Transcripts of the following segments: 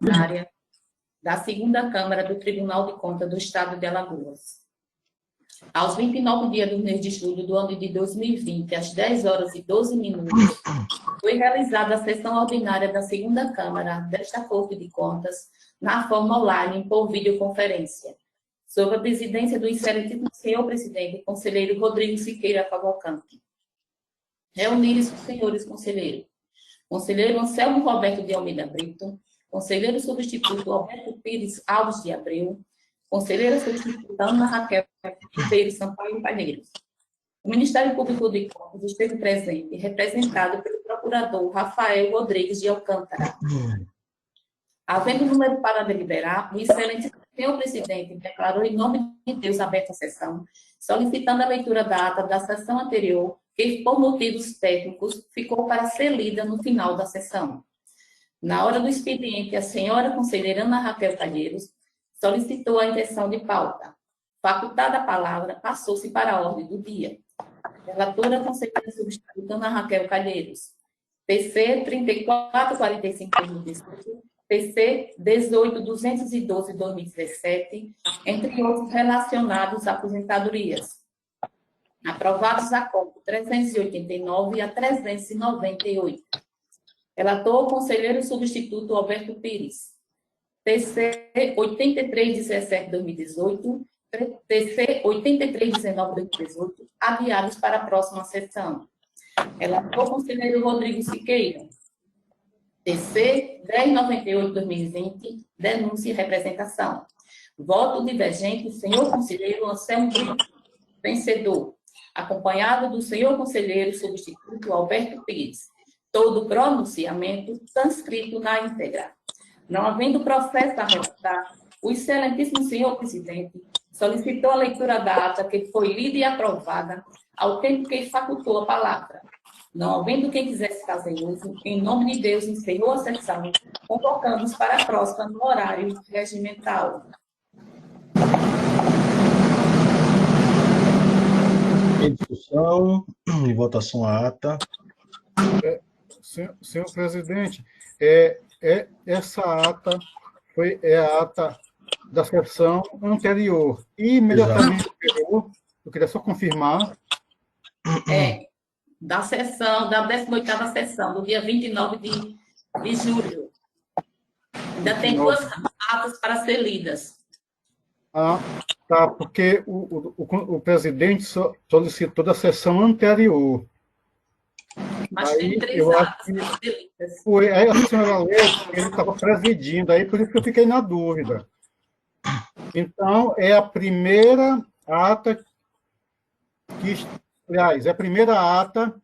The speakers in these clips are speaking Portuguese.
ordinária da segunda Câmara do Tribunal de Contas do Estado de Alagoas. Aos 29 dias do mês de julho do ano de 2020, às 10 horas e 12 minutos, foi realizada a sessão ordinária da segunda Câmara desta Corte de Contas, na forma online por videoconferência, sob a presidência do excelentíssimo senhor presidente, conselheiro Rodrigo Siqueira Cavalcante. Reuniram-se os senhores conselheiros: conselheiro Anselmo Roberto de Almeida Brito, conselheiro substituto Alberto Pires Alves de Abreu, conselheira substituta Ana Raquel Ribeiro Sampaio Palheiros. O Ministério Público de Contas esteve presente, representado pelo procurador Rafael Rodrigues de Alcântara. Havendo número para deliberar, o excelente senhor presidente declarou em nome de Deus aberta a sessão, solicitando a leitura da ata da sessão anterior, que, por motivos técnicos, ficou para ser lida no final da sessão. Na hora do expediente, a senhora conselheira Ana Raquel Calheiros solicitou a inversão de pauta. Facultada a palavra, passou-se para a ordem do dia. Relatora conselheira substituta Ana Raquel Calheiros. PC 3445-2018, PC 18.212-2017, entre outros relacionados a aposentadorias. Aprovados a conta 389 a 398. Relator, conselheiro substituto Alberto Pires. TC 8317-2018, TC 8319-2018, adiados para a próxima sessão. Relator, conselheiro Rodrigo Siqueira. TC 1098-2020, denúncia e representação. Voto divergente, senhor conselheiro Anselmo Brito, vencedor, acompanhado do senhor conselheiro substituto Alberto Pires. Todo pronunciamento transcrito na íntegra. Não havendo processo a relatar, o excelentíssimo senhor presidente solicitou a leitura da ata que foi lida e aprovada ao tempo que facultou a palavra. Não havendo quem quisesse fazer uso, em nome de Deus, encerrou a sessão, convocamos para a próxima no horário regimental. Em discussão, em votação a ata. Senhor presidente, essa ata é a ata da sessão anterior. E imediatamente anterior, eu queria só confirmar. Da sessão, da 18ª sessão, do dia 29 de julho. Ainda tem duas atas para ser lidas. Ah, tá, porque o presidente solicitou da sessão anterior. Mas aí, tem três atas para ser lidas. Aí a senhora leu, ele estava presidindo, aí por isso que eu fiquei na dúvida. Então, é a primeira ata aliás, é a primeira ata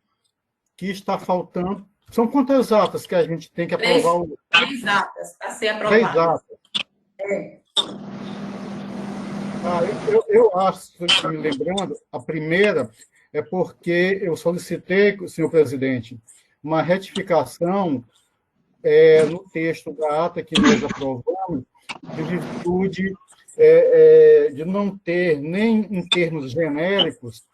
que está faltando. São quantas atas que a gente tem que aprovar? Três atas para ser aprovadas. 3 atas. Eu acho, me lembrando, a primeira é porque eu solicitei, senhor presidente, uma retificação no texto da ata que nós aprovamos, de virtude de não ter, nem em termos genéricos,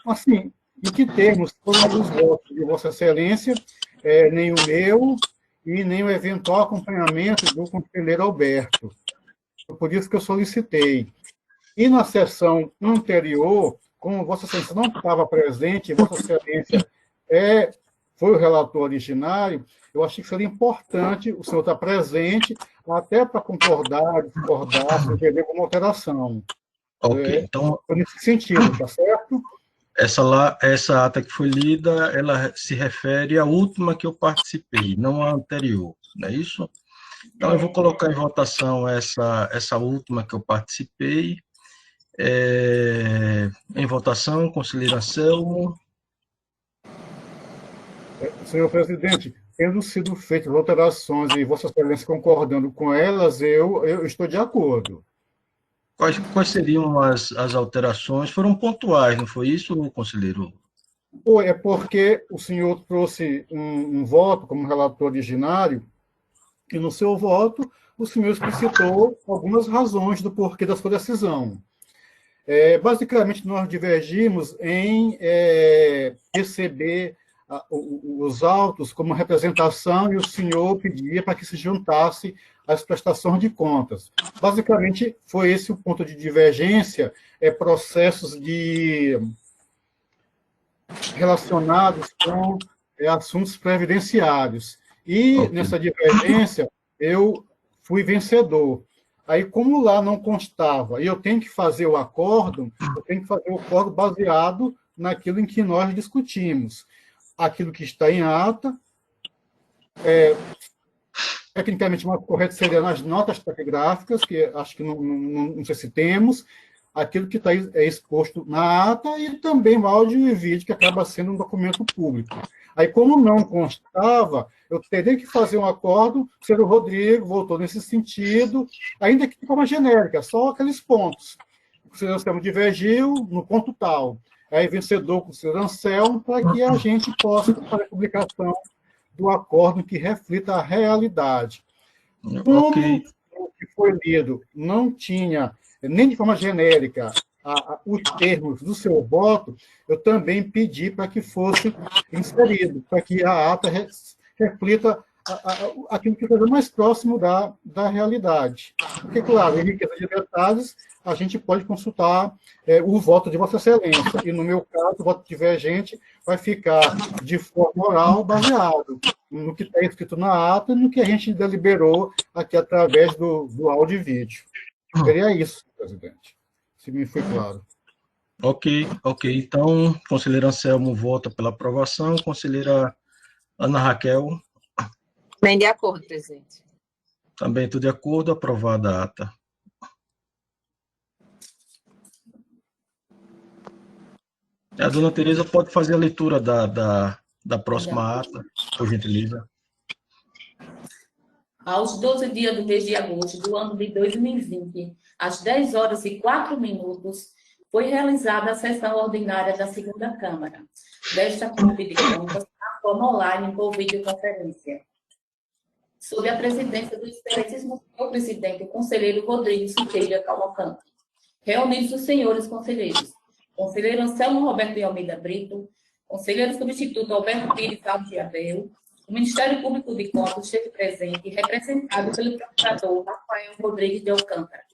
assim, em que termos foram os votos de Vossa Excelência, nem o meu e nem o eventual acompanhamento do conselheiro Alberto. Por isso que eu solicitei. E na sessão anterior, como Vossa Excelência não estava presente, Vossa Excelência foi o relator originário, eu achei que seria importante o senhor estar presente, até para concordar, discordar, sugerir alguma alteração. Ok, então... Foi nesse sentido, tá certo? Essa ata que foi lida, ela se refere à última que eu participei, não à anterior, não é isso? Então, eu vou colocar em votação essa última que eu participei. Em votação, conselheiro Anselmo. Senhor presidente, tendo sido feitas alterações e Vossa Excelência concordando com elas, eu estou de acordo. Quais seriam as alterações? Foram pontuais, não foi isso, conselheiro? É porque o senhor trouxe um voto como relator originário, e no seu voto o senhor explicitou algumas razões do porquê da sua decisão. Basicamente, nós divergimos em receber os autos como representação e o senhor pedia para que se juntasse às prestações de contas. Basicamente, foi esse o ponto de divergência, processos relacionados com assuntos previdenciários. E, Ok. nessa divergência, eu fui vencedor. Aí, como lá não constava, e eu tenho que fazer o acordo, eu tenho que fazer o acordo baseado naquilo em que nós discutimos. Aquilo que está em ata, tecnicamente mais correto seria nas notas taquigráficas, que acho que não sei se temos, aquilo que está exposto na ata e também o áudio e vídeo, que acaba sendo um documento público. Aí, como não constava, eu teria que fazer um acordo, o senhor Rodrigo voltou nesse sentido, ainda que de forma genérica, só aqueles pontos. O senhor Anselmo divergiu no ponto tal. Aí, vencedor com o senhor Anselmo, para que a gente possa fazer a publicação do acordo que reflita a realidade. Como o que foi lido não tinha, nem de forma genérica, os termos do seu voto, eu também pedi para que fosse inserido, para que a ata reflita aquilo que esteja mais próximo da realidade. Porque, claro, em riqueza de detalhes, a gente pode consultar o voto de Vossa Excelência, e, no meu caso, o voto divergente vai ficar de forma oral baseado no que está escrito na ata e no que a gente deliberou aqui através do áudio e vídeo. Seria isso, presidente, se me foi claro. Ok. Então, conselheiro Anselmo vota pela aprovação, conselheira Ana Raquel, Bem de acordo, presidente. também estou de acordo, aprovada a ata. A dona Tereza pode fazer a leitura da próxima ata, por gentileza. Aos 12 dias do mês de agosto do ano de 2020, às 10h04, foi realizada a sessão ordinária da segunda Câmara desta Corte de Contas, na forma online por videoconferência, sob a presidência do excelentíssimo senhor presidente, o conselheiro Rodrigo Siqueira Cavalcante. Reunidos os senhores conselheiros, conselheiro Anselmo Roberto de Almeida Brito, conselheiro substituto Alberto Pires Alves de Abel, o Ministério Público de Contas esteve presente, representado pelo procurador Rafael Rodrigues de Alcântara.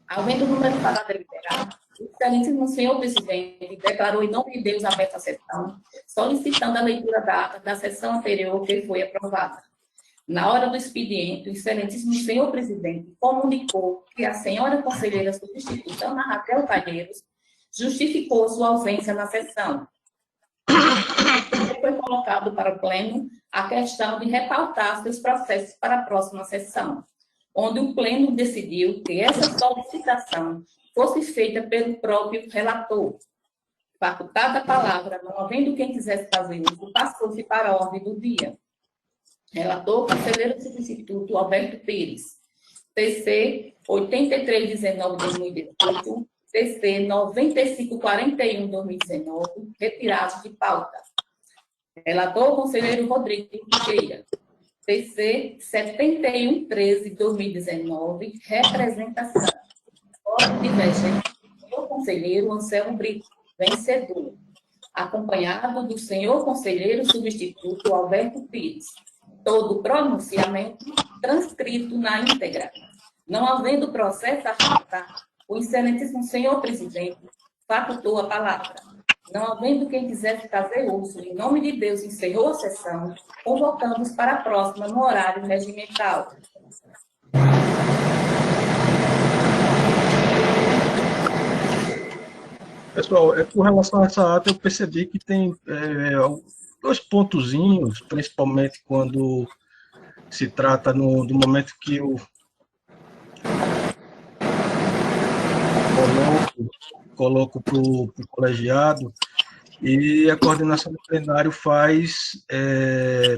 Havendo o número para deliberar, o excelentíssimo senhor presidente declarou em nome de Deus aberta a sessão, solicitando a leitura da ata da sessão anterior que foi aprovada. Na hora do expediente, o excelentíssimo senhor presidente comunicou que a senhora conselheira substituta Ana Raquel Calheiros justificou sua ausência na sessão. Foi colocado para o pleno a questão de repautar seus processos para a próxima sessão, onde o pleno decidiu que essa solicitação fosse feita pelo próprio relator. Facultada a palavra, não havendo quem quisesse fazer uso, passou-se para a ordem do dia. Relator, conselheiro substituto Alberto Pires. TC 8319/2018, TC 9541/2019, retirados de pauta. Relator, conselheiro Rodrigo Teixeira. TC 7113/2019, representação. Ordem divergente, senhor conselheiro Anselmo Brito, vencedor, acompanhado do senhor conselheiro substituto Alberto Pires. Todo pronunciamento transcrito na íntegra. Não havendo processo a facultar, o excelentíssimo senhor presidente facultou a palavra. Não havendo quem quisesse fazer uso, em nome de Deus, encerrou a sessão, convocando-os para a próxima no horário regimental. Pessoal, com relação a essa ata, eu percebi que tem dois pontozinhos, principalmente quando se trata do momento que eu coloco para o colegiado, e a coordenação do plenário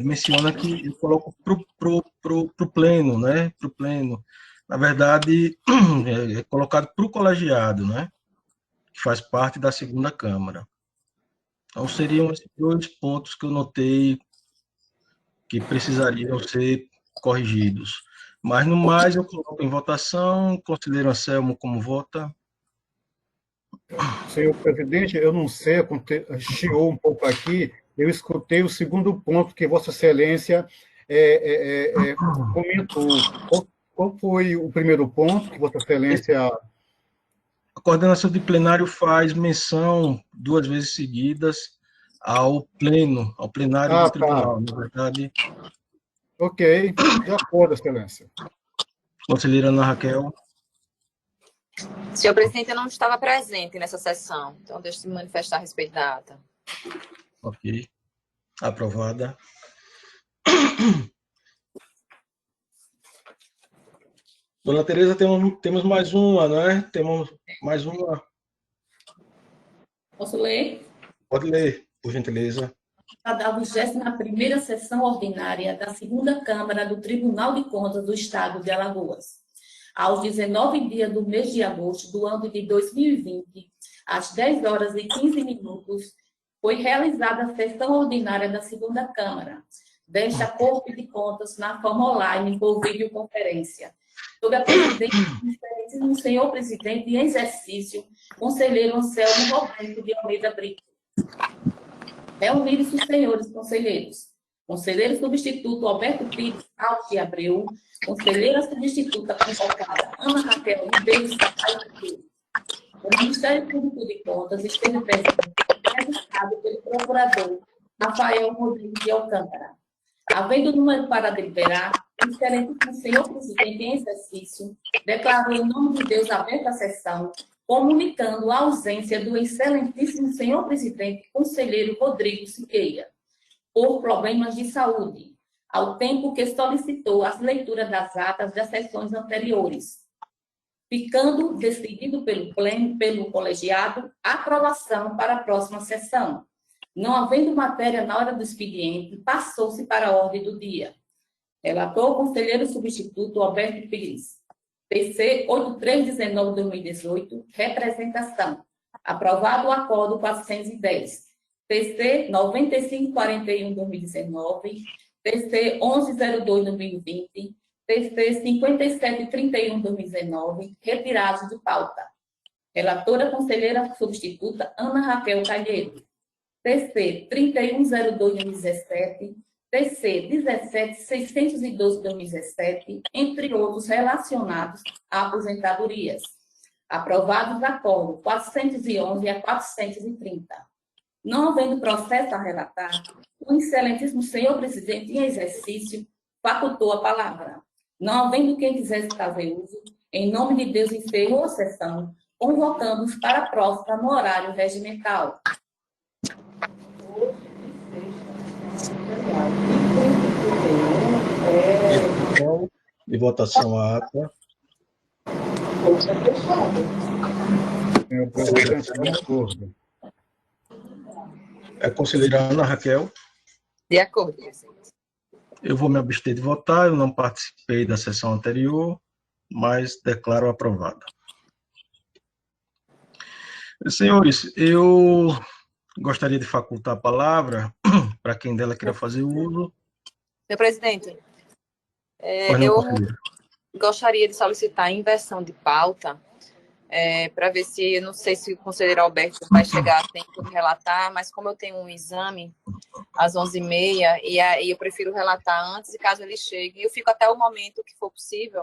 menciona que eu coloco para o pleno, né? Para o pleno. Na verdade, é colocado para o colegiado, né? Que faz parte da segunda Câmara. Então, seriam esses dois pontos que eu notei que precisariam ser corrigidos. Mas, no mais, eu coloco em votação. Conselheiro Anselmo, como vota? Senhor presidente, eu não sei, chiou um pouco aqui, eu escutei o segundo ponto que Vossa Excelência comentou. Qual foi o primeiro ponto que Vossa Excelência... A coordenação de plenário faz menção 2 vezes seguidas ao plenário do Tá. tribunal, na verdade. Ok, de acordo, Excelência. Conselheira Ana Raquel. Senhor presidente, eu não estava presente nessa sessão, então deixe de me manifestar a respeito da ata. Ok. Aprovada. Dona Tereza, temos mais uma, não é? Temos mais uma. Posso ler? Pode ler, por gentileza. Da 21ª sessão ordinária da segunda Câmara do Tribunal de Contas do Estado de Alagoas. Aos 19 dias do mês de agosto do ano de 2020, às 10 horas e 15 minutos, foi realizada a sessão ordinária da segunda Câmara desta Corte de Contas na forma online por videoconferência, sob a presidência do excelentíssimo senhor presidente em exercício, conselheiro Anselmo Roberto de Almeida Brito. Reuniram-se os senhores conselheiros. Conselheiro substituto Alberto Pires Alves de Abreu, conselheira substituta convocada Ana Raquel Ribeiro Sampaio. O Ministério Público de Contas esteve presente, registrado pelo procurador Rafael Rodrigues de Alcântara. Havendo número para deliberar, o excelentíssimo senhor presidente em exercício declarou em nome de Deus aberta a sessão, comunicando a ausência do excelentíssimo senhor presidente conselheiro Rodrigo Siqueira, por problemas de saúde, ao tempo que solicitou as leituras das atas das sessões anteriores, ficando decidido pelo colegiado a aprovação para a próxima sessão. Não havendo matéria na hora do expediente, passou-se para a ordem do dia. Relator o conselheiro substituto Alberto Pires. PC 8319/2018, representação. Aprovado o acordo 410. PC 9541/2019, PC 1102/2020, PC 5731/2019, retirados de pauta. Relatora conselheira substituta Ana Raquel Calheiro. PC 3102/2017, PC 17612/2017, entre outros relacionados a aposentadorias. Aprovados acordos 411 a 430. Não havendo processo a relatar, o excelentíssimo senhor presidente em exercício facultou a palavra. Não havendo quem quisesse fazer uso, em nome de Deus encerrou a sessão, convocando-os para a próxima no horário regimental. De votação à ata. Senhor presidente, de acordo. A conselheira Ana Raquel. De acordo, presidente. Eu vou me abster de votar, eu não participei da sessão anterior, mas declaro aprovada. Senhores, eu gostaria de facultar a palavra para quem dela queira fazer uso. Senhor presidente, Pois não, eu conselheira. gostaria de solicitar a inversão de pauta, para ver se, eu não sei se o conselheiro Alberto vai chegar a tempo de relatar, mas como eu tenho um exame às 11h30, e aí eu prefiro relatar antes, e caso ele chegue, eu fico até o momento que for possível,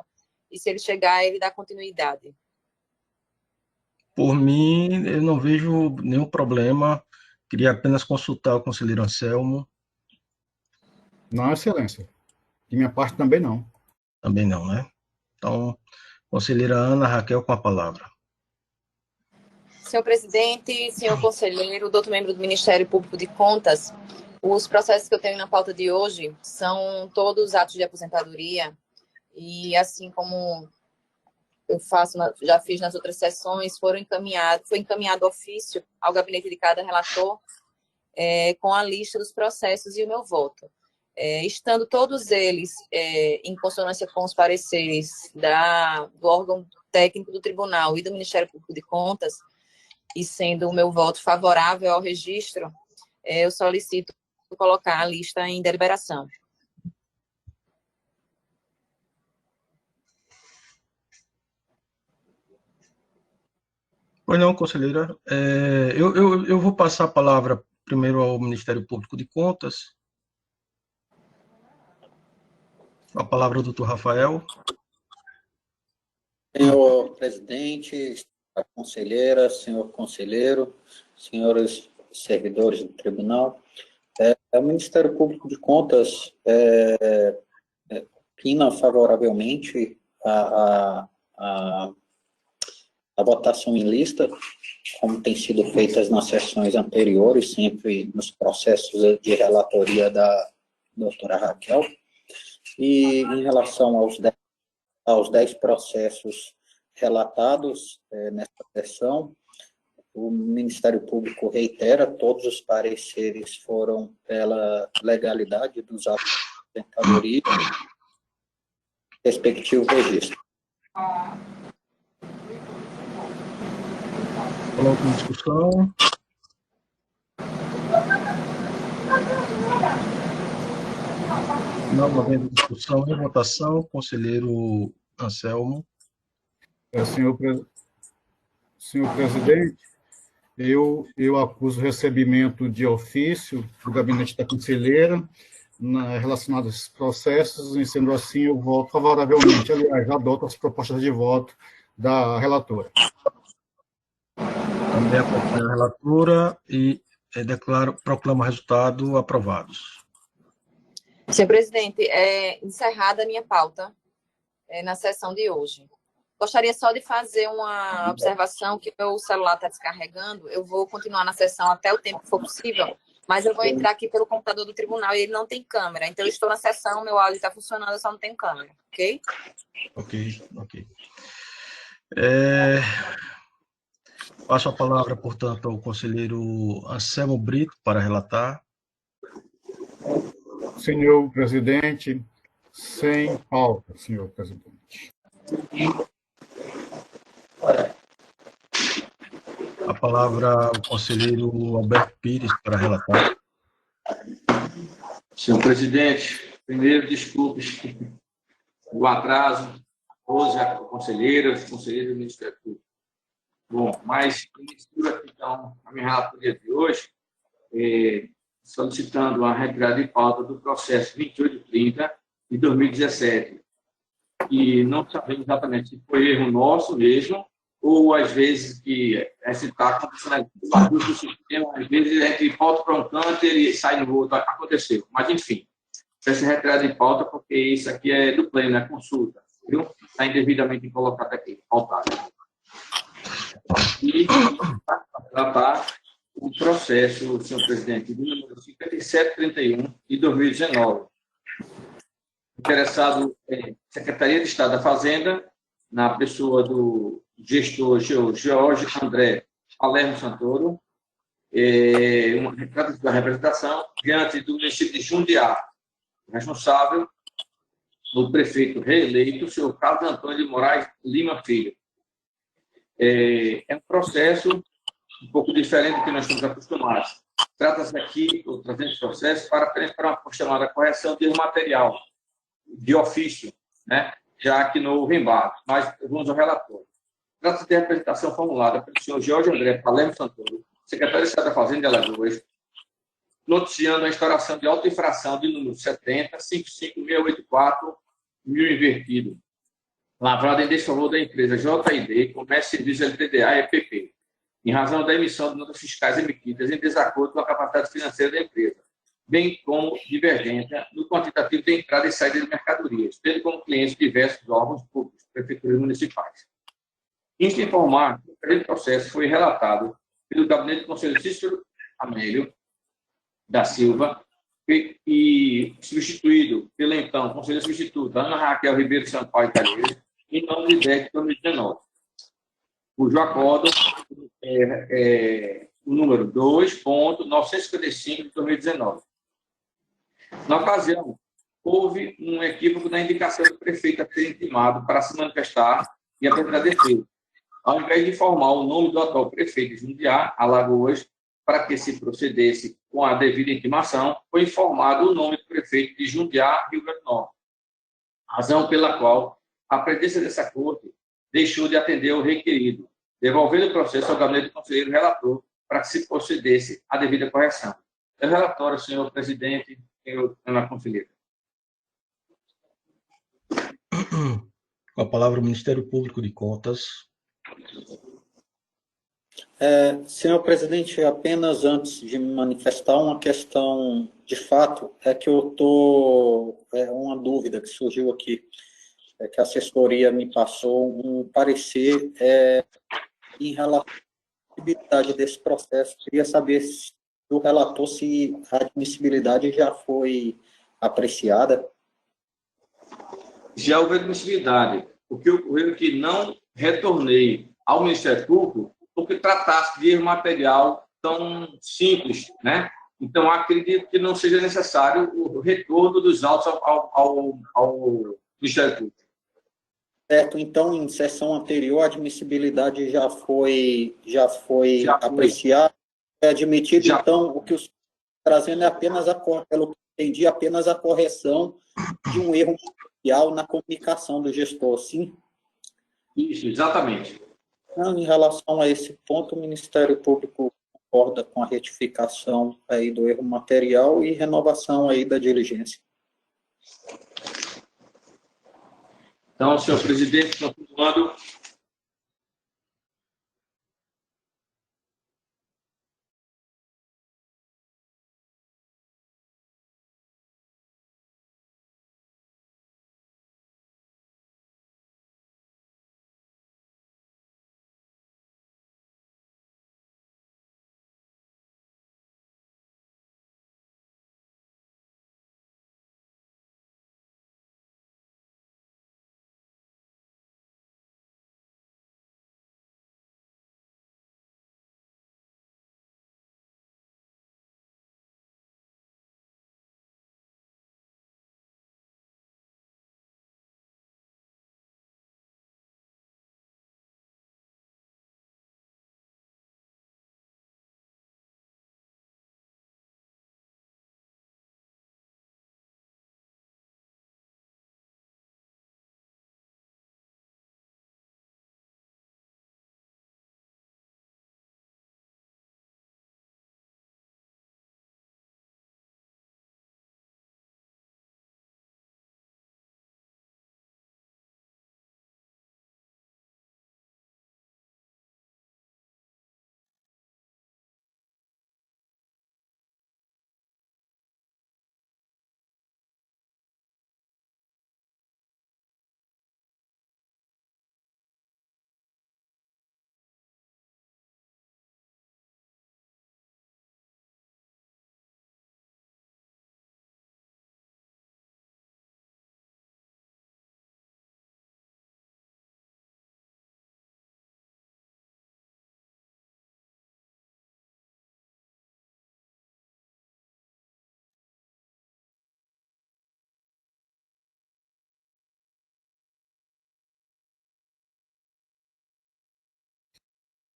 e se ele chegar, ele dá continuidade. Por mim, eu não vejo nenhum problema, queria apenas consultar o conselheiro Anselmo. Não, Excelência. De minha parte também não. Também não, né? Então, conselheira Ana Raquel com a palavra. Senhor presidente, senhor conselheiro, doutor membro do Ministério Público de Contas, os processos que eu tenho na pauta de hoje são todos atos de aposentadoria, e assim como eu já fiz nas outras sessões, foi encaminhado ofício ao gabinete de cada relator, com a lista dos processos e o meu voto. Estando todos eles em consonância com os pareceres do órgão técnico do tribunal e do Ministério Público de Contas, e sendo o meu voto favorável ao registro, eu solicito colocar a lista em deliberação. Pois não, conselheira. Eu vou passar a palavra primeiro ao Ministério Público de Contas. Com a palavra o doutor Rafael. Senhor presidente, a conselheira, senhor conselheiro, senhores servidores do tribunal, o Ministério Público de Contas opina favoravelmente a votação em lista, como tem sido feita nas sessões anteriores, sempre nos processos de relatoria da doutora Raquel. E em relação aos 10 processos relatados nessa sessão, o Ministério Público reitera todos os pareceres foram pela legalidade dos atos de aposentadoria, respectivo registro. Coloco em discussão. Não havendo discussão, em votação, conselheiro Anselmo. Senhor presidente, eu acuso o recebimento de ofício do gabinete da conselheira relacionado a esses processos, e sendo assim, eu voto favoravelmente. Aliás, adoto as propostas de voto da relatora. Também acompanho a relatora e proclamo o resultado aprovados. Senhor presidente, encerrada a minha pauta na sessão de hoje. Gostaria só de fazer uma observação, que meu celular está descarregando. Eu vou continuar na sessão até o tempo que for possível, mas eu vou entrar aqui pelo computador do tribunal e ele não tem câmera. Então, eu estou na sessão, meu áudio está funcionando, eu só não tenho câmera, ok? Ok. Passo a palavra, portanto, ao conselheiro Anselmo Brito para relatar. Senhor presidente, sem pauta, senhor presidente. A palavra ao conselheiro Alberto Pires para relatar. Senhor presidente, primeiro, desculpes o atraso, hoje a conselheira, os conselheiros do Ministério Público. Bom, mas inicio aqui, então, a minha relatoria de hoje, solicitando a retirada de pauta do processo 2830 de 2017. E não sabemos exatamente se foi erro nosso mesmo, ou às vezes que esse está acontecendo o ajuste do sistema, às vezes a gente volta para um canto e ele sai no outro, aconteceu. Mas, enfim, essa retirada de pauta, porque isso aqui é do pleno, é consulta, viu? Está indevidamente colocado aqui, pautado. E para tratar o processo, senhor presidente, do número 5731 de 2019. Interessado Secretaria de Estado da Fazenda, na pessoa do gestor Jorge André Palermo Santoro, uma representação diante do município de Jundiá, responsável, o prefeito reeleito, o senhor Carlos Antônio de Moraes Lima Filho. É um processo um pouco diferente do que nós estamos acostumados. Trata-se aqui, estou trazendo esse processo para uma chamada correção de material, de ofício, né? Já que não houve embargo, mas vamos ao relatório. Trata-se de representação formulada pelo senhor Jorge André Palermo Santoro, secretário de Estado da Fazenda de Alagoas, noticiando a instauração de auto-infração de número 70-55684, mil invertido, lavrada em desfavor da empresa JID, Comércio e Serviços LTDA e EPP, em razão da emissão de notas fiscais emitidas em desacordo com a capacidade financeira da empresa, bem como divergência no quantitativo de entrada e saída de mercadorias, tendo como clientes diversos órgãos públicos, prefeituras municipais. Insto informar que o presente processo foi relatado pelo gabinete do conselheiro Cícero Amélio da Silva e substituído pela então conselheira substituta Ana Raquel Ribeiro Sampaio Calheiros, em nome de 10 de 2019, cujo acordo o número 2.955 de 2019. Na ocasião, houve um equívoco na indicação do prefeito a ser intimado para se manifestar e apresentar defesa. Ao invés de informar o nome do atual prefeito de Jundiá, Alagoas, para que se procedesse com a devida intimação, foi informado o nome do prefeito de Jundiá, Rio Grande do Norte, razão pela qual a presidência dessa corte deixou de atender ao requerido, devolvendo o processo ao gabinete do conselheiro relator para que se procedesse à devida correção. É o relatório, senhor presidente, senhora conselheira. Com a palavra o Ministério Público de Contas. Senhor presidente, apenas antes de me manifestar, uma questão de fato é que eu estou... uma dúvida que surgiu aqui, que a assessoria me passou um parecer em relação à admissibilidade desse processo. Queria saber do relator se a admissibilidade já foi apreciada. Já houve admissibilidade. O que ocorreu é que não retornei ao Ministério Público porque tratasse de erro material tão simples, né? Então, acredito que não seja necessário o retorno dos autos ao Ministério Público. Certo, então, em sessão anterior, a admissibilidade já foi apreciada, é admitido, já. Então, o que o senhor está trazendo é apenas, pelo que entendi, apenas a correção de um erro material na comunicação do gestor, sim? Isso, exatamente. Em relação a esse ponto, o Ministério Público concorda com a retificação aí do erro material e renovação aí da diligência. Então, senhor presidente, continuando.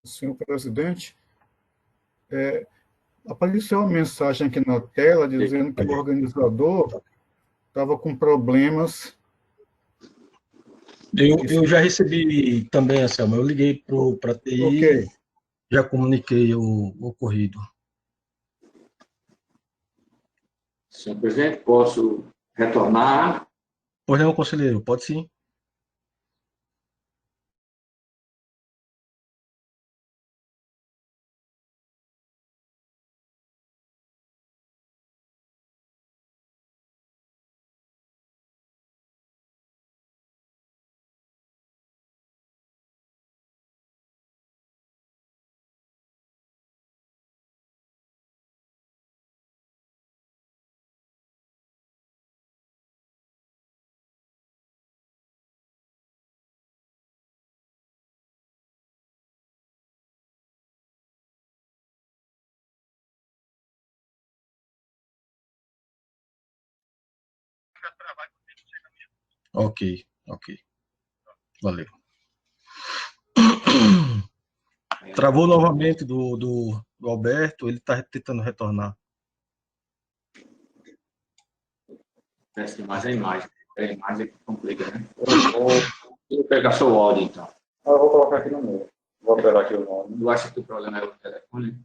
Senhor presidente, apareceu uma mensagem aqui na tela dizendo que o organizador estava com problemas. Eu já recebi também, Anselmo, eu liguei para a TI, Ok. já comuniquei o ocorrido. Senhor presidente, posso retornar? Pois não, conselheiro, pode sim. Ok. Valeu. Travou novamente do Alberto, ele está tentando retornar. Parece mais a imagem. A imagem que complica, né? Vou pegar seu áudio, então. Eu vou colocar aqui no meu. Vou pegar aqui o nome. Eu acho que o problema é o telefone.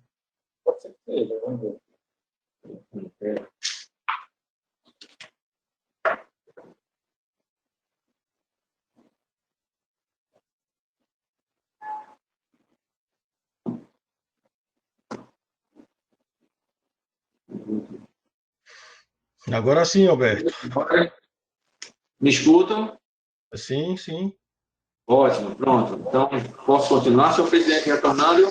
Agora sim, Alberto. Me escutam? Sim, sim. Ótimo, pronto. Então, posso continuar, senhor presidente, retornando?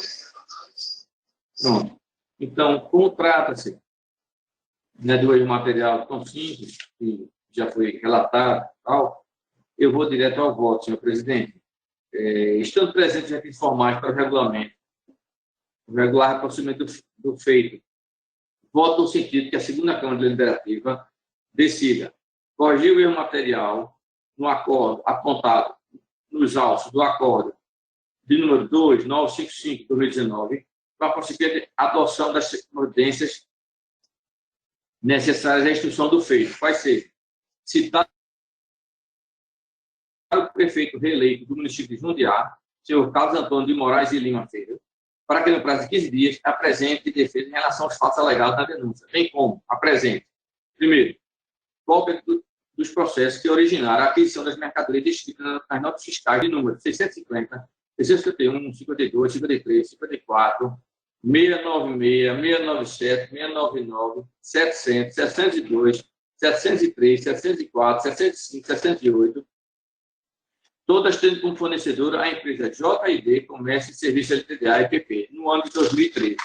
Pronto. Então, como trata-se, né, de um material tão simples, que já foi relatado, tal, eu vou direto ao voto, senhor presidente. Estando presentes aqui formais para o regulamento, o regular procedimento do feito, voto no sentido que a segunda Câmara Deliberativa decida corrigir o erro material no acordo apontado nos autos do acordo de número 2955/2019, para prosseguir a adoção das providências necessárias à instrução do feito. Vai ser citar o prefeito reeleito do município de Jundiá, senhor Carlos Antônio de Moraes e Lima Filho, para que no prazo de 15 dias apresente defesa em relação aos fatos alegados na denúncia, bem como apresente, primeiro, cópia dos processos que originaram a aquisição das mercadorias descritas nas notas fiscais de número 650, 651, 52, 53, 54, 696, 697, 699, 700, 702, 703, 704, 705, 708, todas tendo como fornecedora a empresa JID Comércio e Serviços LTDA EPP, no ano de 2013.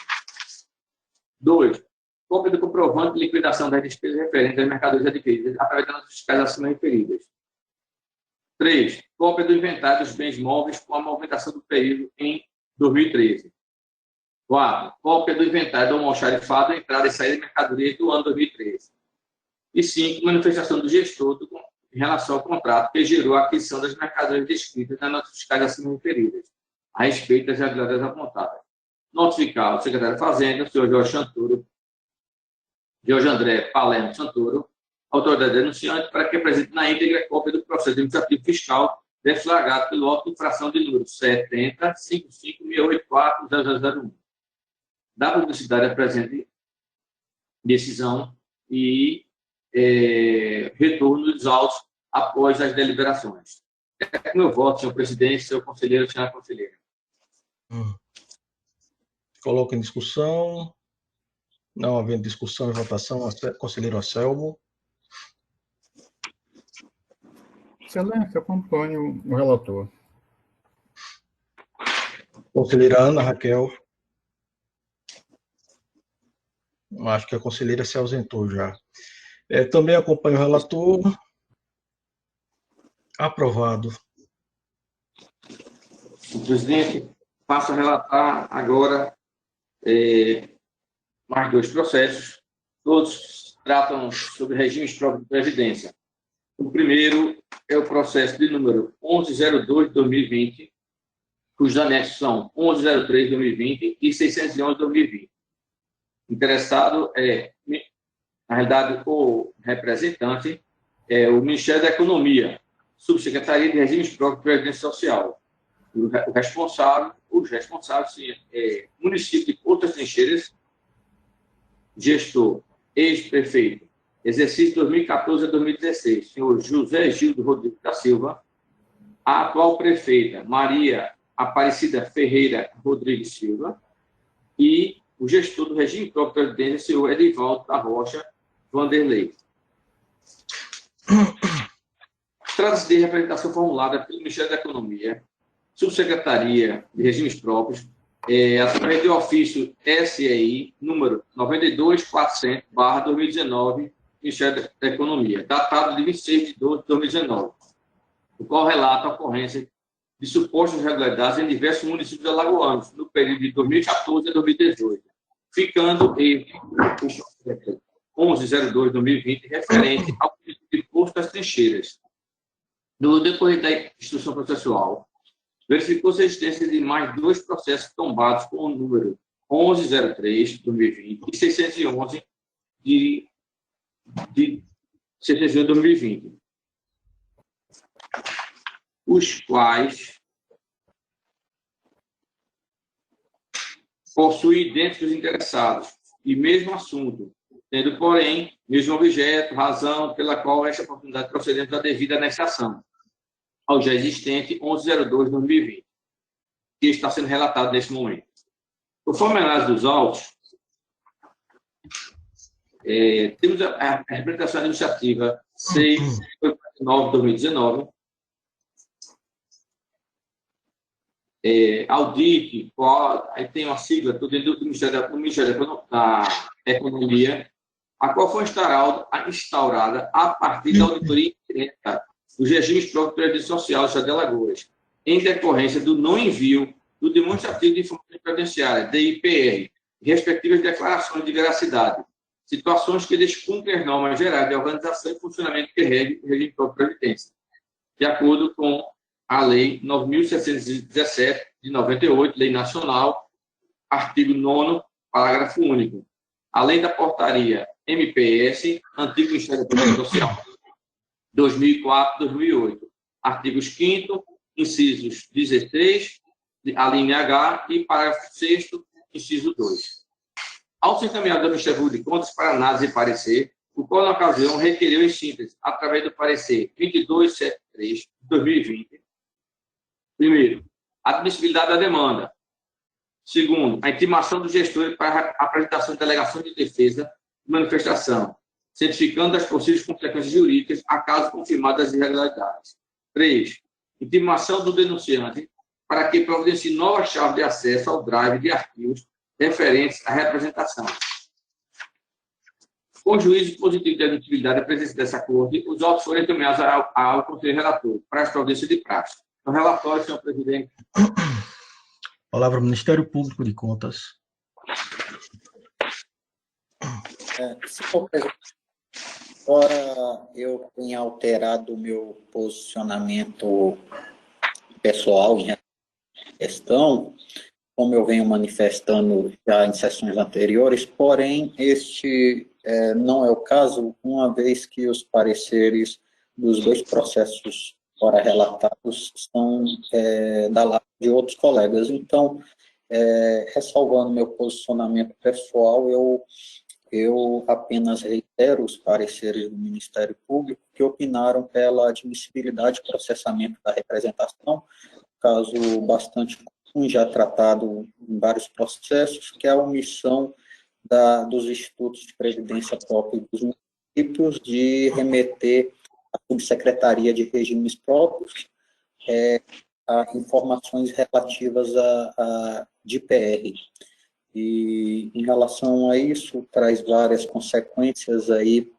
2. Cópia do comprovante de liquidação das despesas referentes às mercadorias adquiridas através das notas fiscais acima referidas. 3. Cópia do inventário dos bens móveis com a movimentação do período em 2013. 4. Cópia do inventário do almoxarifado, entrada e saída de mercadorias do ano 2013. E 5. Manifestação do gestor em relação ao contrato que gerou a aquisição das mercadorias descritas nas notas fiscais acima referidas, a respeito das regularidades apontadas. Notificar o secretário de Fazenda, o senhor Jorge André Palermo Santoro, autoridade denunciante, para que apresente na íntegra cópia do processo administrativo fiscal deflagrado pelo auto de infração de número 70.55684.0001. Da publicidade à presente decisão e retorno dos autos após as deliberações. É com meu voto, senhor presidente, senhor conselheiro, senhora conselheira. Coloco em discussão. Não havendo discussão e votação, conselheiro Anselmo. Excelência, acompanho o relator. Conselheira Ana Raquel. Acho que a conselheira se ausentou já. Também acompanho o relator. Aprovado. Presidente, passo a relatar agora mais dois processos. Todos tratam sobre regimes próprios de previdência. O primeiro é o processo de número 1102 de 2020, cujos anexos são 1103 de 2020 e 611 de 2020. Interessado na realidade, o representante é o Ministério da Economia, Subsecretaria de Regimes Próprios de Previdência Social. Os responsáveis é município de Porto das Trincheiras, gestor, ex-prefeito, exercício 2014 a 2016, senhor José Gildo Rodrigues da Silva, a atual prefeita Maria Aparecida Ferreira Rodrigues Silva e o gestor do regime próprio de previdência, senhor Edivaldo da Rocha Vanderlei. Trata-se de representação formulada pelo Ministério da Economia, Subsecretaria de Regimes Próprios, através do ofício SEI número 92400/2019, Ministério da Economia, datado de 26 de 12 de 2019, o qual relata a ocorrência de supostas irregularidades em diversos municípios alagoanos, no período de 2014 a 2018, ficando o 1102 de 2020 referente ao município de Porto das Trincheiras. No decorrer da instrução processual, verificou-se a existência de mais dois processos tombados com o número 1103 de 2020 e 611 de 2020, os quais possuem idênticos interessados e mesmo assunto, tendo, porém, mesmo objeto, razão pela qual esta oportunidade procedente da devida anexação ao já existente 1102 de 2020, que está sendo relatado neste momento. Conforme a análise dos autos, Temos a representação administrativa 689/2019, Audit, aí tem uma sigla do Ministério da Economia, a qual foi instaurada a partir da auditoria indireta dos regimes próprios de previdência social do Estado de Alagoas, em decorrência do não envio do demonstrativo de informações previdenciárias, DIPR, e respectivas declarações de veracidade, situações que descumprem as normas gerais de organização e funcionamento que regem o regime próprio de previdência, de acordo com a Lei 9.717, de 98, Lei Nacional, artigo 9º, parágrafo único, além da portaria MPS, antigo Ministério da Previdência Social, 2004-2008, artigos 5º, incisos 16, a linha H, e parágrafo 6º, inciso 2. Ao ser encaminhado ao Ministério Público de Contas para análise e parecer, o qual, na ocasião, requeriu em síntese, através do parecer 2273 de 2020, primeiro, a admissibilidade da demanda. Segundo, a intimação do gestor para a apresentação de delegação de defesa de manifestação, certificando as possíveis consequências jurídicas a caso confirmado das irregularidades. 3. Intimação do denunciante para que providencie nova chave de acesso ao drive de arquivos referentes à representação. Com juízo positivo de admitibilidade da presença dessa corte, os autos foram encaminhados ao Conselho Relator para as providências de praxe. O relatório, senhor presidente. Palavra ao Ministério Público de Contas. Senhor presidente, agora eu tenho alterado o meu posicionamento pessoal em relação à questão, como eu venho manifestando já em sessões anteriores, porém, este não é o caso, uma vez que os pareceres dos dois processos fora relatados são da lado de outros colegas. Então, ressalvando meu posicionamento pessoal, eu apenas reitero os pareceres do Ministério Público que opinaram pela admissibilidade e processamento da representação, caso bastante comum, já tratado em vários processos, que é a omissão dos institutos de previdência própria dos municípios de remeter à Subsecretaria de Regimes Próprios a informações relativas a DIPR. E, em relação a isso, traz várias consequências aí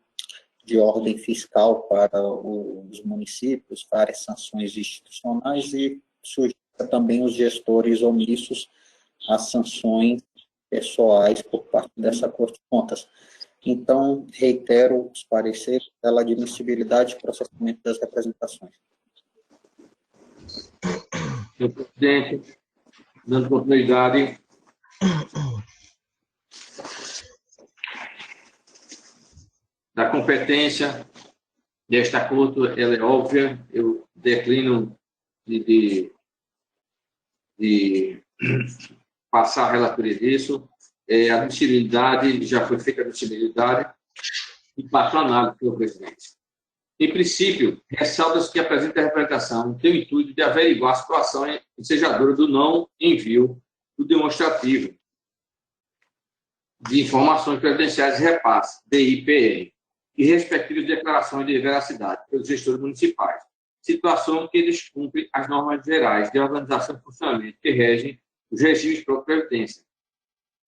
de ordem fiscal para os municípios, várias sanções institucionais e sujeita também os gestores omissos a sanções pessoais por parte dessa Corte de Contas. Então, reitero os pareceres pela admissibilidade e processamento das representações. Senhor presidente, dando continuidade. Da competência desta Corte, ela é óbvia, eu declino de passar a relatoria disso. A admissibilidade, já foi feita a admissibilidade, e passo a análise, senhor presidente. Em princípio, ressalta-se que a presente representação tem o intuito de averiguar a situação ensejadora do não envio do demonstrativo de informações previdenciárias e repasse, DIPR, e respectivas declarações de veracidade pelos gestores municipais, situação que descumpre as normas gerais de organização e funcionamento que regem os regimes próprios de previdência,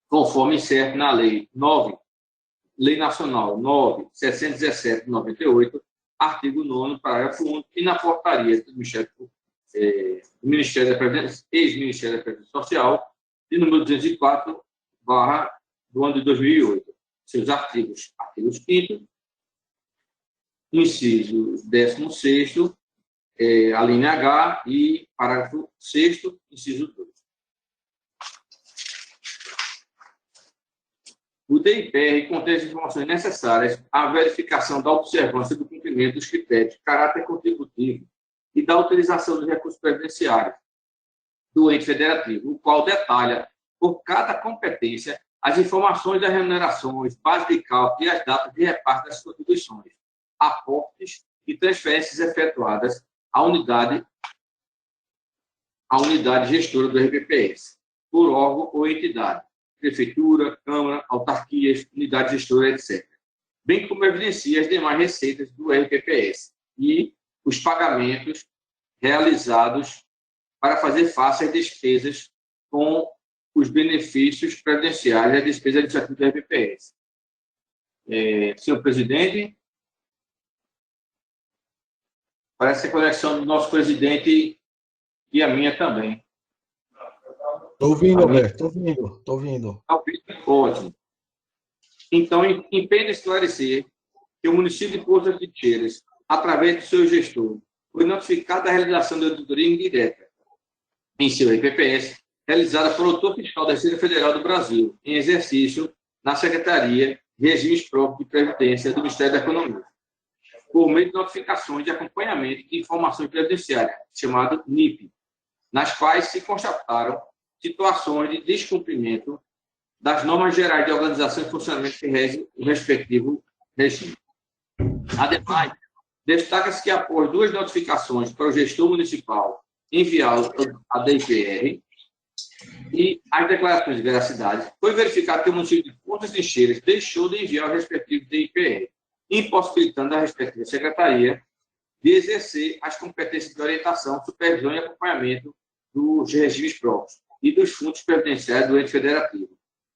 conforme insere na Lei Nacional 9.717 de 98, artigo 9º, parágrafo 1º, e na portaria do Ministério da Previdência, ex-Ministério da Previdência Social, de número 204, do ano de 2008. Seus artigos 5º, inciso 16º, a linha H, e parágrafo 6º, inciso 2. O DIPR contém as informações necessárias à verificação da observância do cumprimento dos critérios de caráter contributivo e da utilização dos recursos previdenciários do ente federativo, o qual detalha, por cada competência, as informações das remunerações, base de cálculo e as datas de repasse das contribuições, aportes e transferências efetuadas à unidade gestora do RPPS, por órgão ou entidade, prefeitura, câmara, autarquias, unidade gestora, etc., bem como evidencia as demais receitas do RPPS e os pagamentos realizados para fazer face às despesas com os benefícios previdenciários e a despesa administrativa do RPPS. Senhor presidente, parece a conexão do nosso presidente e a minha também. Estou ouvindo, Alberto, estou ouvindo. Ótimo. Então, empenho esclarecer que o município de Pouso de Teixeiras, através do seu gestor, foi notificado da realização da auditoria indireta em seu RPPS, realizada pelo autor fiscal da Receita Federal do Brasil, em exercício na Secretaria de Regimes Próprios de Previdência do Ministério da Economia, por meio de notificações de acompanhamento de informações previdenciárias, chamado NIP, nas quais se constataram situações de descumprimento das normas gerais de organização e funcionamento que regem o respectivo regime. Ademais, destaca-se que, após 2 notificações para o gestor municipal enviado à DIPR e as declarações de veracidade, foi verificado que o município de Pouso de Teixeiras deixou de enviar o respectivo DIPR, impossibilitando a respectiva secretaria de exercer as competências de orientação, supervisão e acompanhamento dos regimes próprios e dos fundos previdenciários do ente federativo,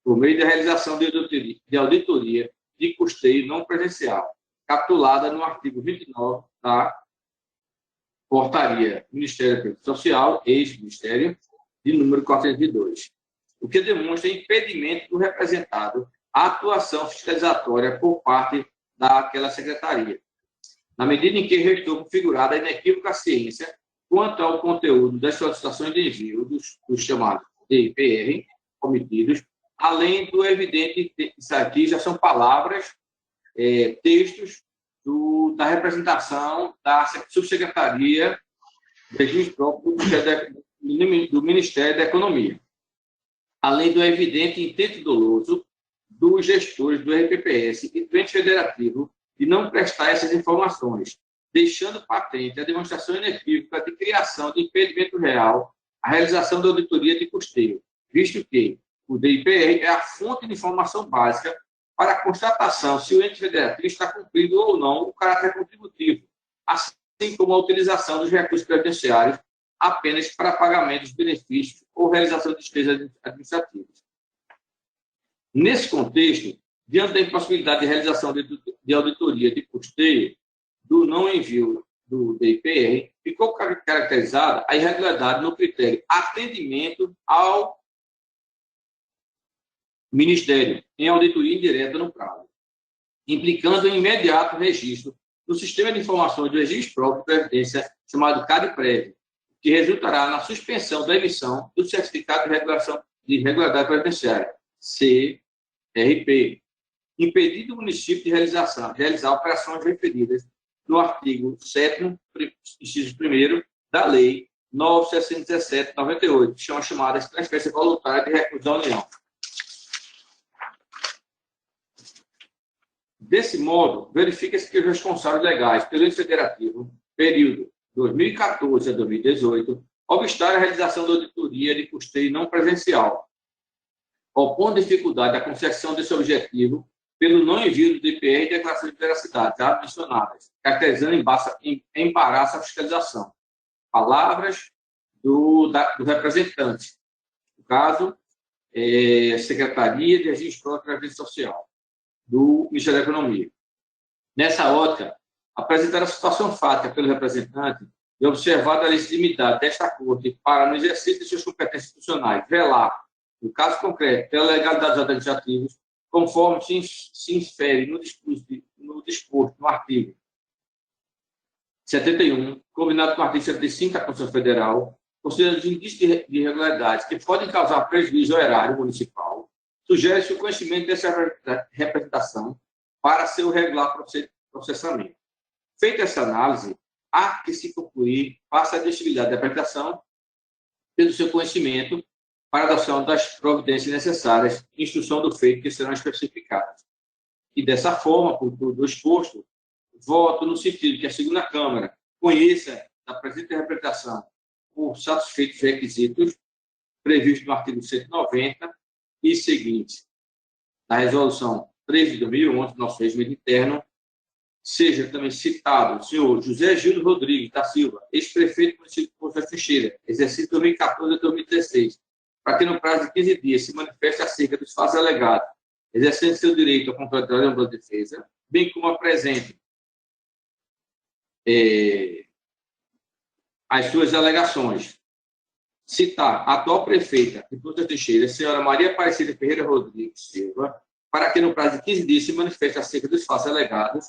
por meio da realização de auditoria de custeio não presencial, capitulada no artigo 29 da Portaria Ministério da Previdência Social, ex-Ministério, de número 402, o que demonstra impedimento do representado à atuação fiscalizatória por parte daquela secretaria, na medida em que restou configurada a inequívoca ciência quanto ao conteúdo das solicitações de envio dos chamados DIPR cometidos, além do evidente, isso aqui já são palavras, textos da representação da subsecretaria de regimes próprios do Ministério da Economia, além do evidente intento doloso dos gestores do RPPS e do ente federativo de não prestar essas informações, deixando patente a demonstração inequívoca de criação de impedimento real à realização da auditoria de custeio, visto que o DIPR é a fonte de informação básica para a constatação se o ente federativo está cumprindo ou não o caráter contributivo, assim como a utilização dos recursos previdenciários apenas para pagamento de benefícios ou realização de despesas administrativas. Nesse contexto, diante da impossibilidade de realização de auditoria de custeio do não envio do DIPR, ficou caracterizada a irregularidade no critério atendimento ao Ministério em auditoria indireta no prazo, implicando em imediato registro no Sistema de Informações do Regime Próprio de Previdência, chamado CADPREV, que resultará na suspensão da emissão do Certificado de Regularidade Previdenciária, CRP, impedindo o município de realizar operações referidas no artigo 7º, inciso 1º, da Lei 9.617/98, que são as chamadas transferência voluntária de recursos da União. Desse modo, verifica-se que os responsáveis legais pelo ente federativo, período 2014 a 2018, obstaram a realização da auditoria de custeio não presencial, opondo dificuldade à concessão desse objetivo pelo não envio do DPR e declaração de veracidade, já mencionadas, caracterizando embaraço à fiscalização. Palavras do representante, no caso, Secretaria de Regimes Próprios de Previdência Social, do Ministério da Economia. Nessa ótica, apresentar a situação fática pelo representante e observada a legitimidade desta Corte para, no exercício de suas competências institucionais, velar, no caso concreto, pela legalidade dos administrativos, conforme se infere no disposto no artigo 71, combinado com o artigo 75 da Constituição Federal, considerando os indícios de irregularidades que podem causar prejuízo ao erário municipal, sugere-se o conhecimento dessa representação para seu regular processamento. Feita essa análise, há que se concluir face à admissibilidade da representação pelo seu conhecimento para a adoção das providências necessárias em instrução do feito que serão especificadas. E dessa forma, por tudo exposto, voto no sentido que a segunda Câmara conheça a presente interpretação por satisfeitos requisitos previstos no artigo 190 e seguintes da Resolução 13 de 2011 do nosso regimento interno, seja também citado o senhor José Gildo Rodrigues da Silva, ex-prefeito do município de Poço das Trincheiras, exercício 2014 a 2016, para que no prazo de 15 dias se manifeste acerca dos fatos alegados, exercendo seu direito ao controle da ampla defesa, bem como apresente as suas alegações. Citar a atual prefeita de Poço das Trincheiras, senhora Maria Aparecida Ferreira Rodrigues Silva, para que no prazo de 15 dias se manifeste acerca dos fatos alegados,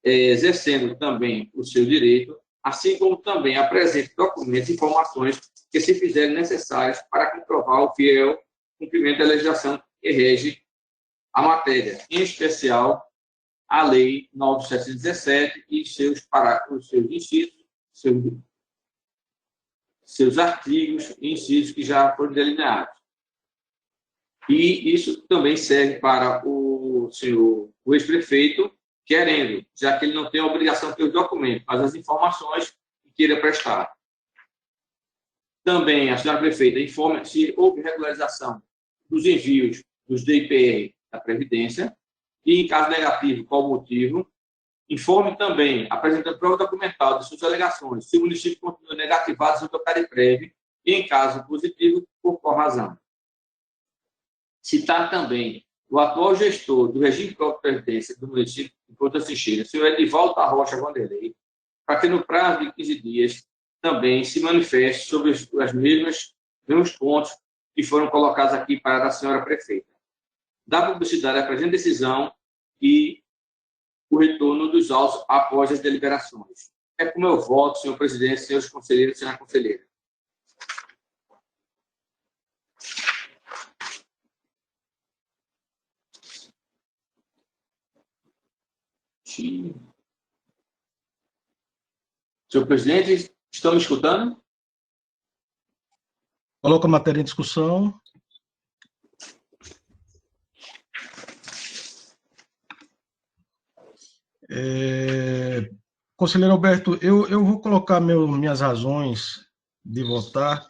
exercendo também o seu direito, assim como também apresente documentos e informações que se fizerem necessárias para comprovar o fiel cumprimento da legislação que rege a matéria, em especial a Lei 9.717 e seus incisos, seus artigos e incisos que já foram delineados. E isso também serve para o ex-prefeito, querendo, já que ele não tem a obrigação pelos documentos, mas as informações que queira prestar. Também a senhora prefeita informa se houve regularização dos envios dos DIPR da Previdência e, em caso negativo, qual o motivo. Informe também, apresentando prova documental de suas alegações, se o município continua negativado sobre o CARIPREV e, em caso positivo, por qual razão. Citar também o atual gestor do regime próprio de previdência do município de Poço das Trincheiras, o senhor Edivaldo da Rocha Vanderlei, para que no prazo de 15 dias também se manifeste sobre os mesmos pontos que foram colocados aqui para a senhora prefeita. Dá publicidade à presente decisão e o retorno dos autos após as deliberações. É como eu voto, senhor presidente, senhores conselheiros e senhora conselheira. Senhor presidente, estão me escutando? Coloca a matéria em discussão. Conselheiro Alberto, eu vou colocar minhas razões de votar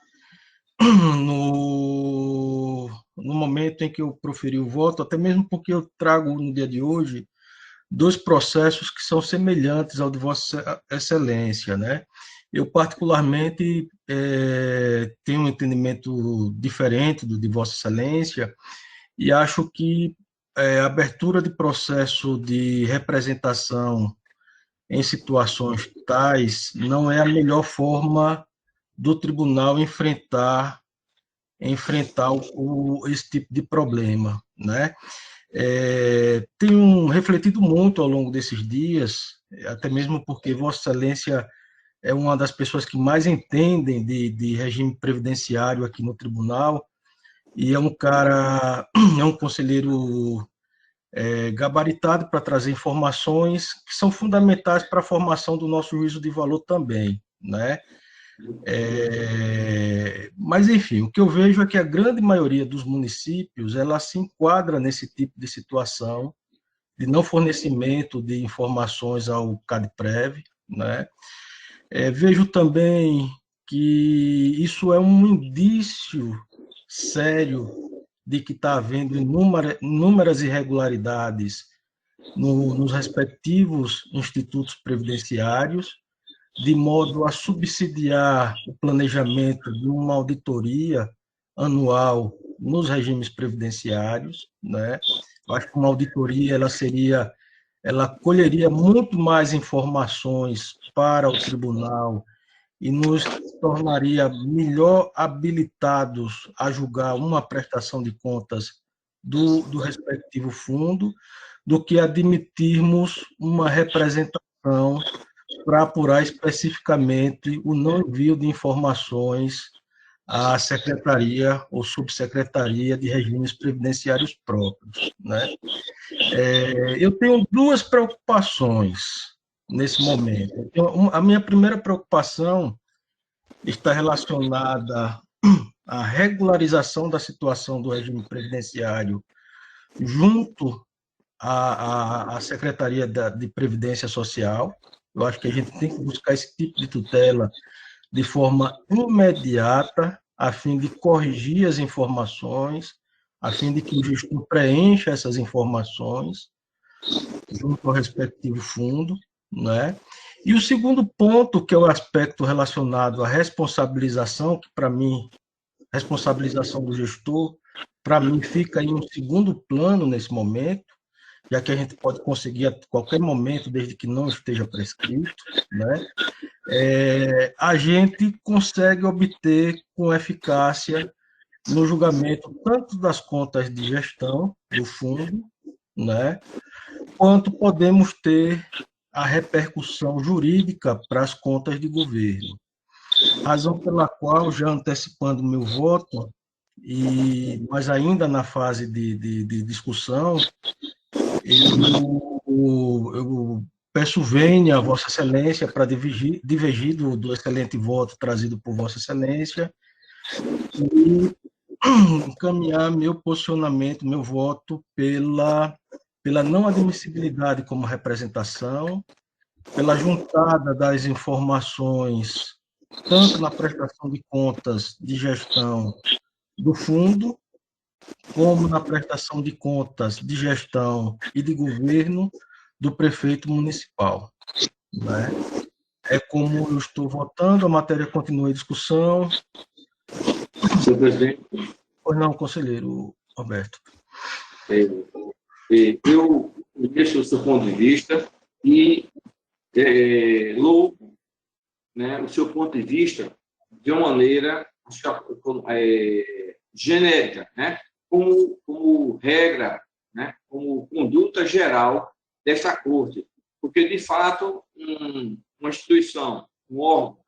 no momento em que eu proferi o voto, até mesmo porque eu trago no dia de hoje 2 processos que são semelhantes ao de Vossa Excelência, né? Eu, particularmente, tenho um entendimento diferente do de Vossa Excelência e acho que a abertura de processo de representação em situações tais não é a melhor forma do tribunal enfrentar esse tipo de problema, né? Tenho refletido muito ao longo desses dias, até mesmo porque Vossa Excelência é uma das pessoas que mais entendem de regime previdenciário aqui no tribunal, e é um conselheiro gabaritado para trazer informações que são fundamentais para a formação do nosso juízo de valor também, né? Mas, enfim, o que eu vejo é que a grande maioria dos municípios ela se enquadra nesse tipo de situação de não fornecimento de informações ao CADPREV, né? Vejo também que isso é um indício sério de que está havendo inúmeras irregularidades nos respectivos institutos previdenciários, de modo a subsidiar o planejamento de uma auditoria anual nos regimes previdenciários, né? Eu acho que uma auditoria ela colheria muito mais informações para o tribunal e nos tornaria melhor habilitados a julgar uma prestação de contas do respectivo fundo do que admitirmos uma representação para apurar especificamente o não envio de informações à Secretaria ou Subsecretaria de Regimes Previdenciários Próprios, né? Eu tenho 2 preocupações nesse momento. A minha primeira preocupação está relacionada à regularização da situação do regime previdenciário junto à Secretaria de Previdência Social. Eu acho que a gente tem que buscar esse tipo de tutela de forma imediata, a fim de corrigir as informações, a fim de que o gestor preencha essas informações junto ao respectivo fundo, né? E o segundo ponto, que é o aspecto relacionado à responsabilização, que para mim, responsabilização do gestor, para mim fica em um segundo plano nesse momento, já que a gente pode conseguir a qualquer momento, desde que não esteja prescrito, né? A gente consegue obter com eficácia no julgamento tanto das contas de gestão do fundo, né, quanto podemos ter a repercussão jurídica para as contas de governo. Razão pela qual, já antecipando meu voto, mas ainda na fase de discussão, eu peço vênia a Vossa Excelência para divergir do excelente voto trazido por Vossa Excelência e encaminhar meu posicionamento, meu voto pela não admissibilidade como representação, pela juntada das informações, tanto na prestação de contas de gestão do fundo, como na prestação de contas de gestão e de governo do prefeito municipal, né? É como eu estou votando, a matéria continua em discussão. Senhor presidente, Pois não, conselheiro Roberto. eu deixo o seu ponto de vista e louvo, né, o seu ponto de vista de uma maneira genérica, né, como regra, né, como conduta geral dessa corte. Porque, de fato, uma instituição, um órgão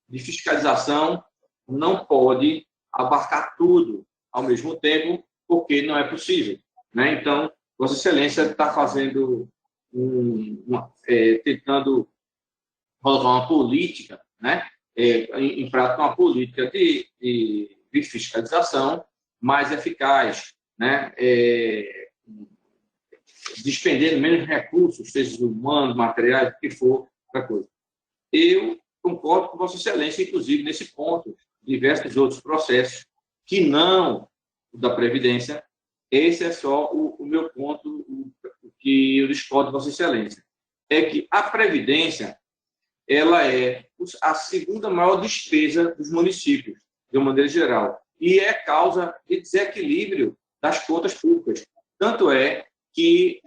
de fiscalização não pode abarcar tudo ao mesmo tempo, porque não é possível, né? Então, Vossa Excelência está fazendo tentando colocar uma política, né? Em prática, uma política de fiscalização mais eficaz, né? Despendendo menos recursos, seja humanos, materiais, o que for, outra coisa. Eu concordo com Vossa Excelência, inclusive, nesse ponto, diversos outros processos, que não o da Previdência. Esse é só o meu ponto, o que eu discordo de Vossa Excelência. É que a Previdência ela é a segunda maior despesa dos municípios, de uma maneira geral, e é causa de desequilíbrio das contas públicas. Tanto é que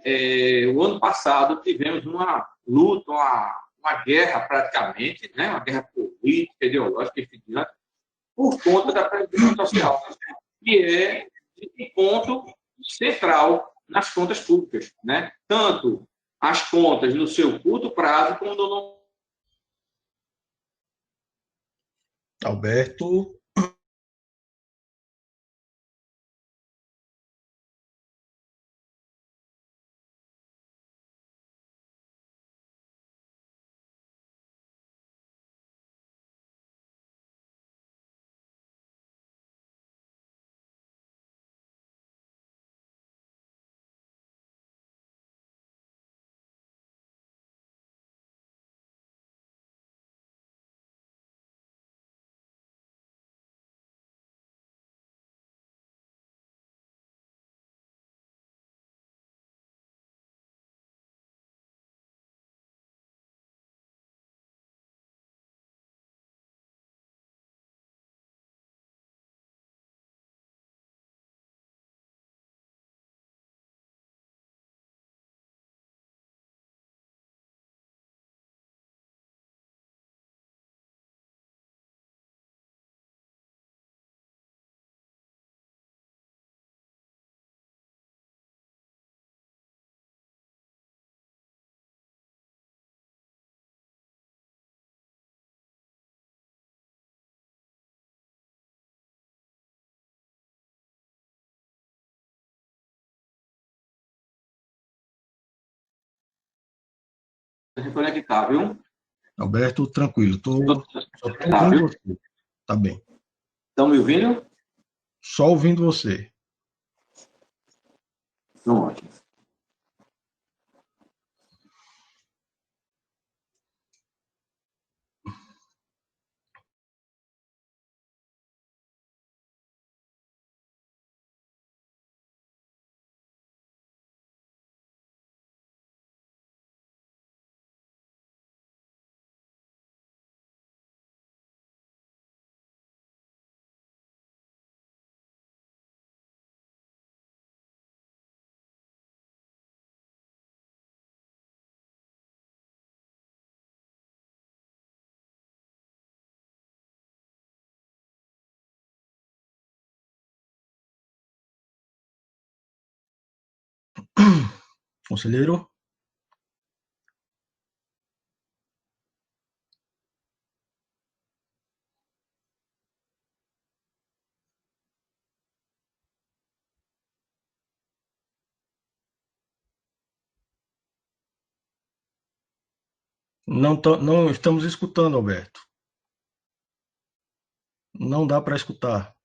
o ano passado tivemos uma luta, uma guerra praticamente, né, uma guerra política, ideológica, por conta da Previdência Social, que é um ponto central nas contas públicas, né? Tanto as contas no seu curto prazo como no longo. Alberto. Reconectar, viu? Alberto, tranquilo, só estou Tá, ouvindo viu? você. Tá bem. Estão me ouvindo? Só ouvindo você. Não, ótimo. Conselheiro? Não estamos escutando, Alberto. Não dá para escutar.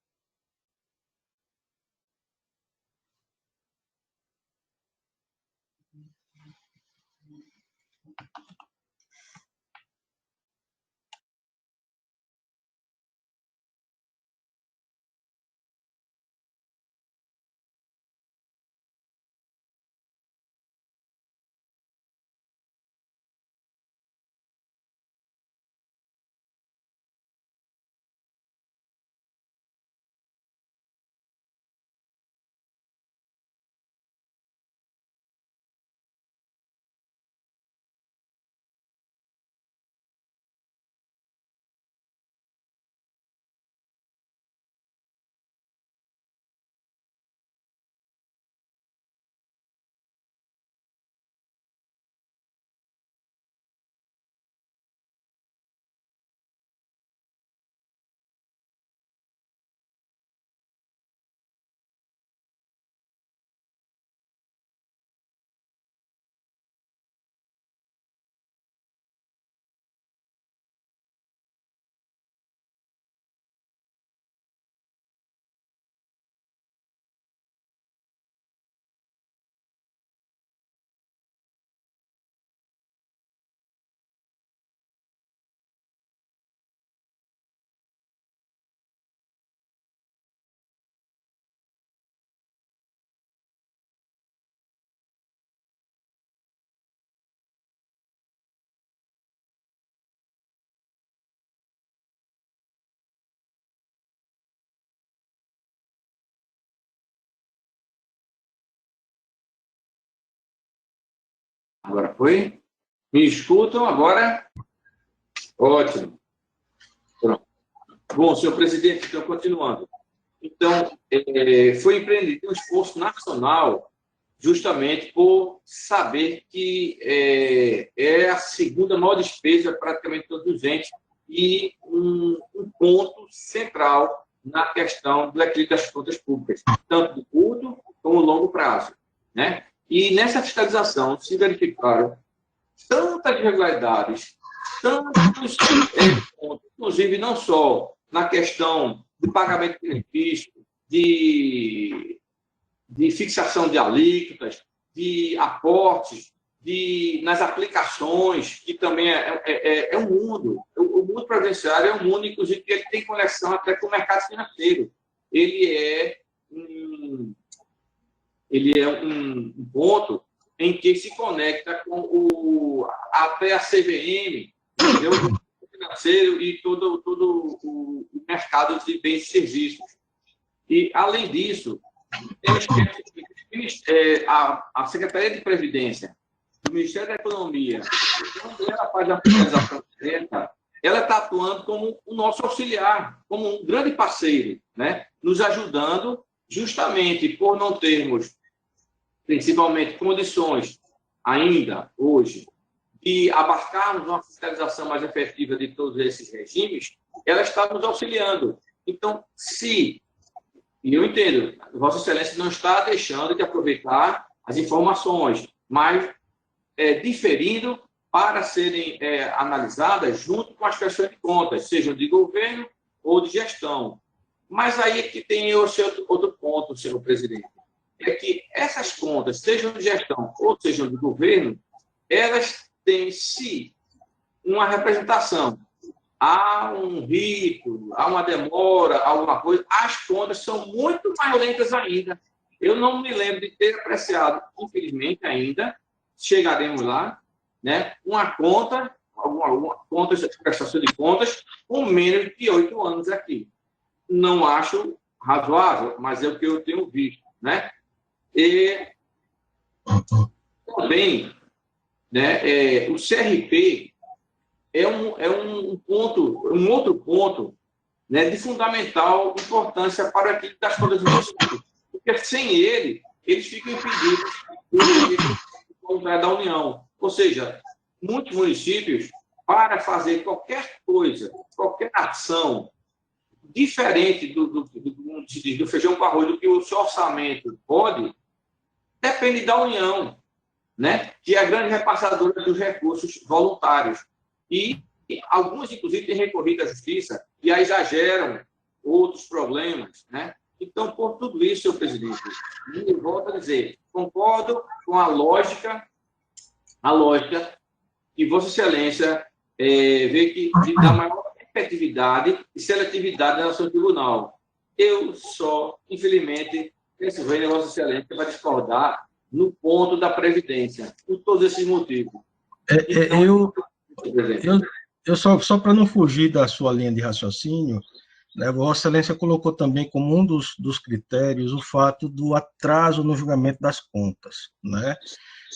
Agora foi? Me escutam agora? Ótimo. Pronto. Bom, senhor presidente, então, continuando. Então, foi empreendido um esforço nacional justamente por saber que é a segunda maior despesa praticamente todos os entes e um ponto central na questão do equilíbrio das contas públicas, tanto do curto como do longo prazo, né? E nessa fiscalização se verificaram tantas irregularidades, tantos pontos, inclusive não só na questão do pagamento de benefício, de fixação de alíquotas, de aportes, nas aplicações, que também é um mundo. O mundo previdenciário é um mundo, inclusive, que ele tem conexão até com o mercado financeiro. Ele é um ponto em que se conecta com até a CVM, entendeu? O financeiro e todo o mercado de bens e serviços. E, além disso, temos que a Secretaria de Previdência, o Ministério da Economia, quando ela faz a fiscalização direta, ela está atuando como o nosso auxiliar, como um grande parceiro, né? Nos ajudando justamente por não termos, principalmente, condições ainda hoje de abarcarmos uma fiscalização mais efetiva de todos esses regimes, ela está nos auxiliando. Então, e eu entendo, Vossa Excelência não está deixando de aproveitar as informações, mas diferindo para serem analisadas junto com as questões de contas, sejam de governo ou de gestão. Mas aí é que tem outro ponto, senhor presidente, é que essas contas, sejam de gestão ou sejam de governo, elas têm, sim, uma representação. Há um rito, há uma demora, alguma coisa, as contas são muito mais lentas ainda. Eu não me lembro de ter apreciado, infelizmente ainda, chegaremos lá, né, alguma conta, prestação de contas, com menos de 8 anos aqui. Não acho razoável, mas é o que eu tenho visto, né? E também, né, o CRP é um outro ponto, né, de fundamental importância para o equilíbrio das contas do município, porque sem ele, eles ficam impedidos da União. Ou seja, muitos municípios, para fazer qualquer coisa, qualquer ação diferente do feijão com arroz, do que o seu orçamento pode, depende da União, né? Que é a grande repassadora dos recursos voluntários. E algumas, inclusive, têm recorrido à justiça e aí já geram outros problemas, né? Então, por tudo isso, senhor presidente, eu volto a dizer, concordo com a lógica que Vossa Excelência vê que dá maior efetividade e seletividade na ação do tribunal. Eu só, infelizmente, penso ver Vossa Excelência vai discordar no ponto da Previdência, por todos esses motivos. Eu só para não fugir da sua linha de raciocínio, né, Vossa Excelência colocou também como um dos critérios o fato do atraso no julgamento das contas, né?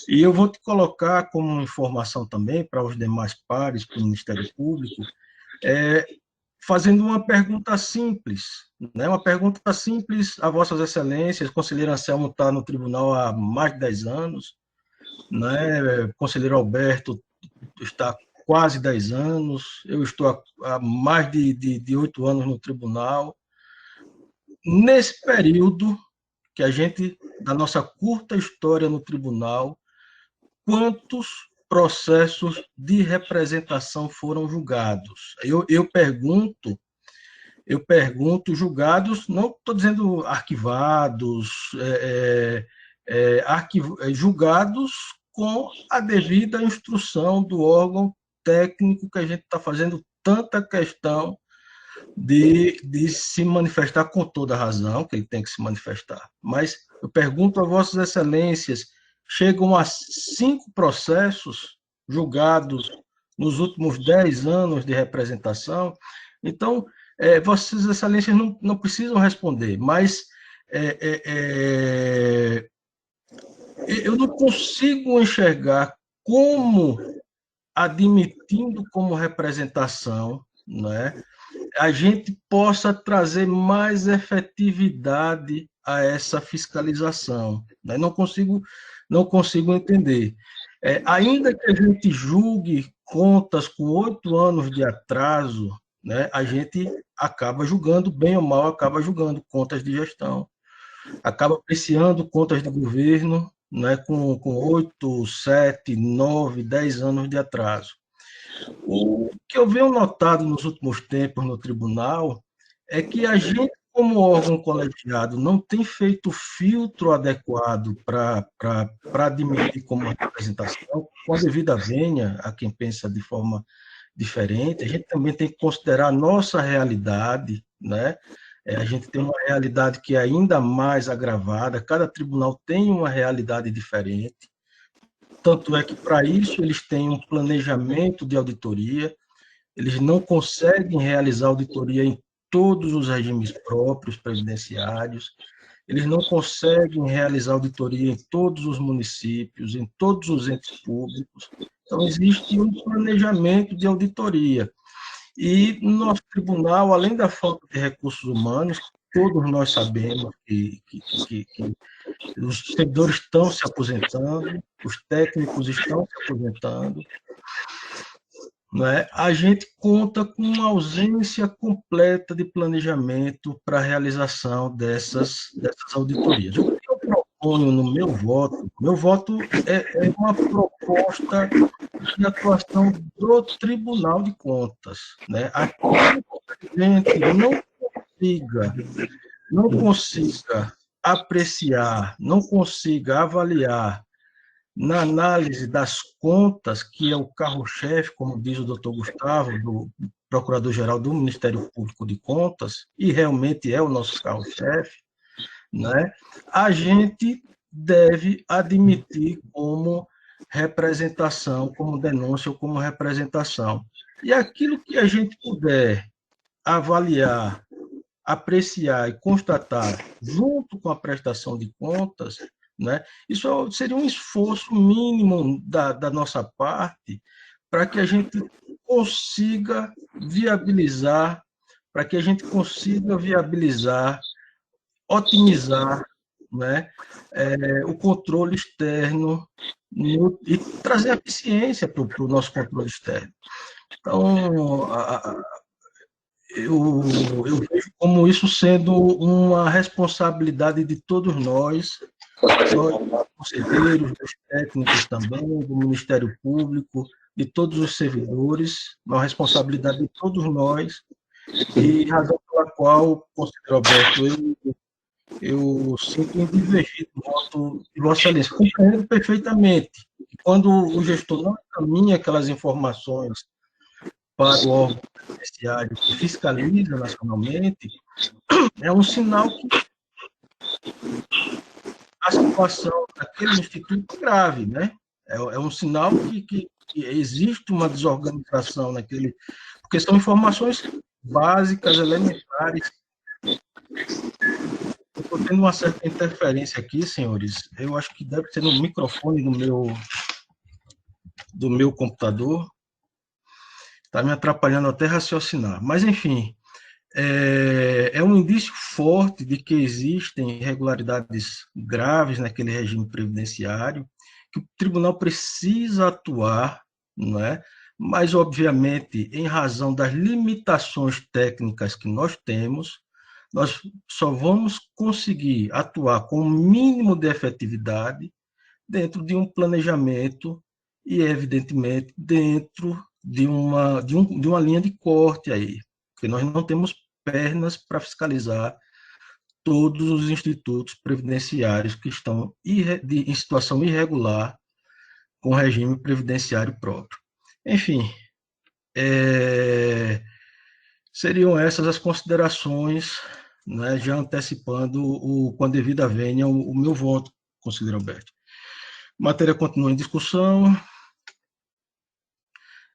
E eu vou te colocar como informação também para os demais pares, para o Ministério Público, fazendo uma pergunta simples, né? Uma pergunta simples a Vossas Excelências. O conselheiro Anselmo está no tribunal há mais de 10 anos, né? O conselheiro Alberto está quase 10 anos, eu estou há mais de 8 anos no tribunal. Nesse período que a gente, da nossa curta história no tribunal, quantos processos de representação foram julgados? Eu pergunto julgados, não estou dizendo arquivados, julgados com a devida instrução do órgão técnico, que a gente está fazendo tanta questão de se manifestar com toda a razão, que ele tem que se manifestar. Mas eu pergunto a Vossas Excelências, chegam a 5 processos julgados nos últimos 10 anos de representação. Então, Vossas Excelências não precisam responder, mas eu não consigo enxergar como, admitindo como representação, né, a gente possa trazer mais efetividade a essa fiscalização, né? Não consigo entender. Ainda que a gente julgue contas com 8 anos de atraso, né, a gente acaba julgando, bem ou mal, acaba julgando contas de gestão, acaba apreciando contas de governo, né, com 8, 7, 9, 10 anos de atraso. O que eu venho notado nos últimos tempos no tribunal é que a gente, como órgão colegiado, não tem feito filtro adequado para admitir como representação, com a devida vênia a quem pensa de forma diferente. A gente também tem que considerar a nossa realidade, né? A gente tem uma realidade que é ainda mais agravada, cada tribunal tem uma realidade diferente. Tanto é que, para isso, eles têm um planejamento de auditoria, eles não conseguem realizar auditoria em todos os regimes próprios previdenciários, eles não conseguem realizar auditoria em todos os municípios, em todos os entes públicos. Então, existe um planejamento de auditoria. E no nosso tribunal, além da falta de recursos humanos, todos nós sabemos que os servidores estão se aposentando, os técnicos estão se aposentando, né? A gente conta com uma ausência completa de planejamento para a realização dessas auditorias. O que eu proponho no meu voto é uma proposta de atuação do Tribunal de Contas, né? Aquilo que a gente não consiga apreciar, não consiga avaliar na análise das contas, que é o carro-chefe, como diz o doutor Gustavo, do Procurador-Geral do Ministério Público de Contas, e realmente é o nosso carro-chefe, né? A gente deve admitir como representação, como denúncia ou como representação. E aquilo que a gente puder avaliar, apreciar e constatar junto com a prestação de contas, né, isso seria um esforço mínimo da nossa parte para que a gente consiga viabilizar, otimizar né, o controle externo e trazer eficiência para o nosso controle externo. Então, eu vejo como isso sendo uma responsabilidade de todos nós, conselheiros, dos técnicos também, do Ministério Público, de todos os servidores, uma responsabilidade de todos nós, e razão pela qual, conselheiro Alberto, eu sinto em divergir do voto de Vossa Excelência. Compreendo perfeitamente que quando o gestor não encaminha aquelas informações para o órgão judiciário que fiscaliza nacionalmente, é um sinal que a situação daquele instituto é grave, né? É um sinal que existe uma desorganização naquele... Porque são informações básicas, elementares. Eu estou tendo uma certa interferência aqui, senhores. Eu acho que deve ser no microfone do meu computador. Está me atrapalhando até raciocinar. Mas, enfim, é um indício forte de que existem irregularidades graves naquele regime previdenciário, que o tribunal precisa atuar, não é? Mas, obviamente, em razão das limitações técnicas que nós temos, nós só vamos conseguir atuar com o mínimo de efetividade dentro de um planejamento e, evidentemente, dentro de uma linha de corte aí, porque nós não temos pernas para fiscalizar todos os institutos previdenciários que estão em situação irregular com regime previdenciário próprio. Enfim, seriam essas as considerações, né, já antecipando, com a devida vênia, o meu voto, conselheiro Alberto. A matéria continua em discussão.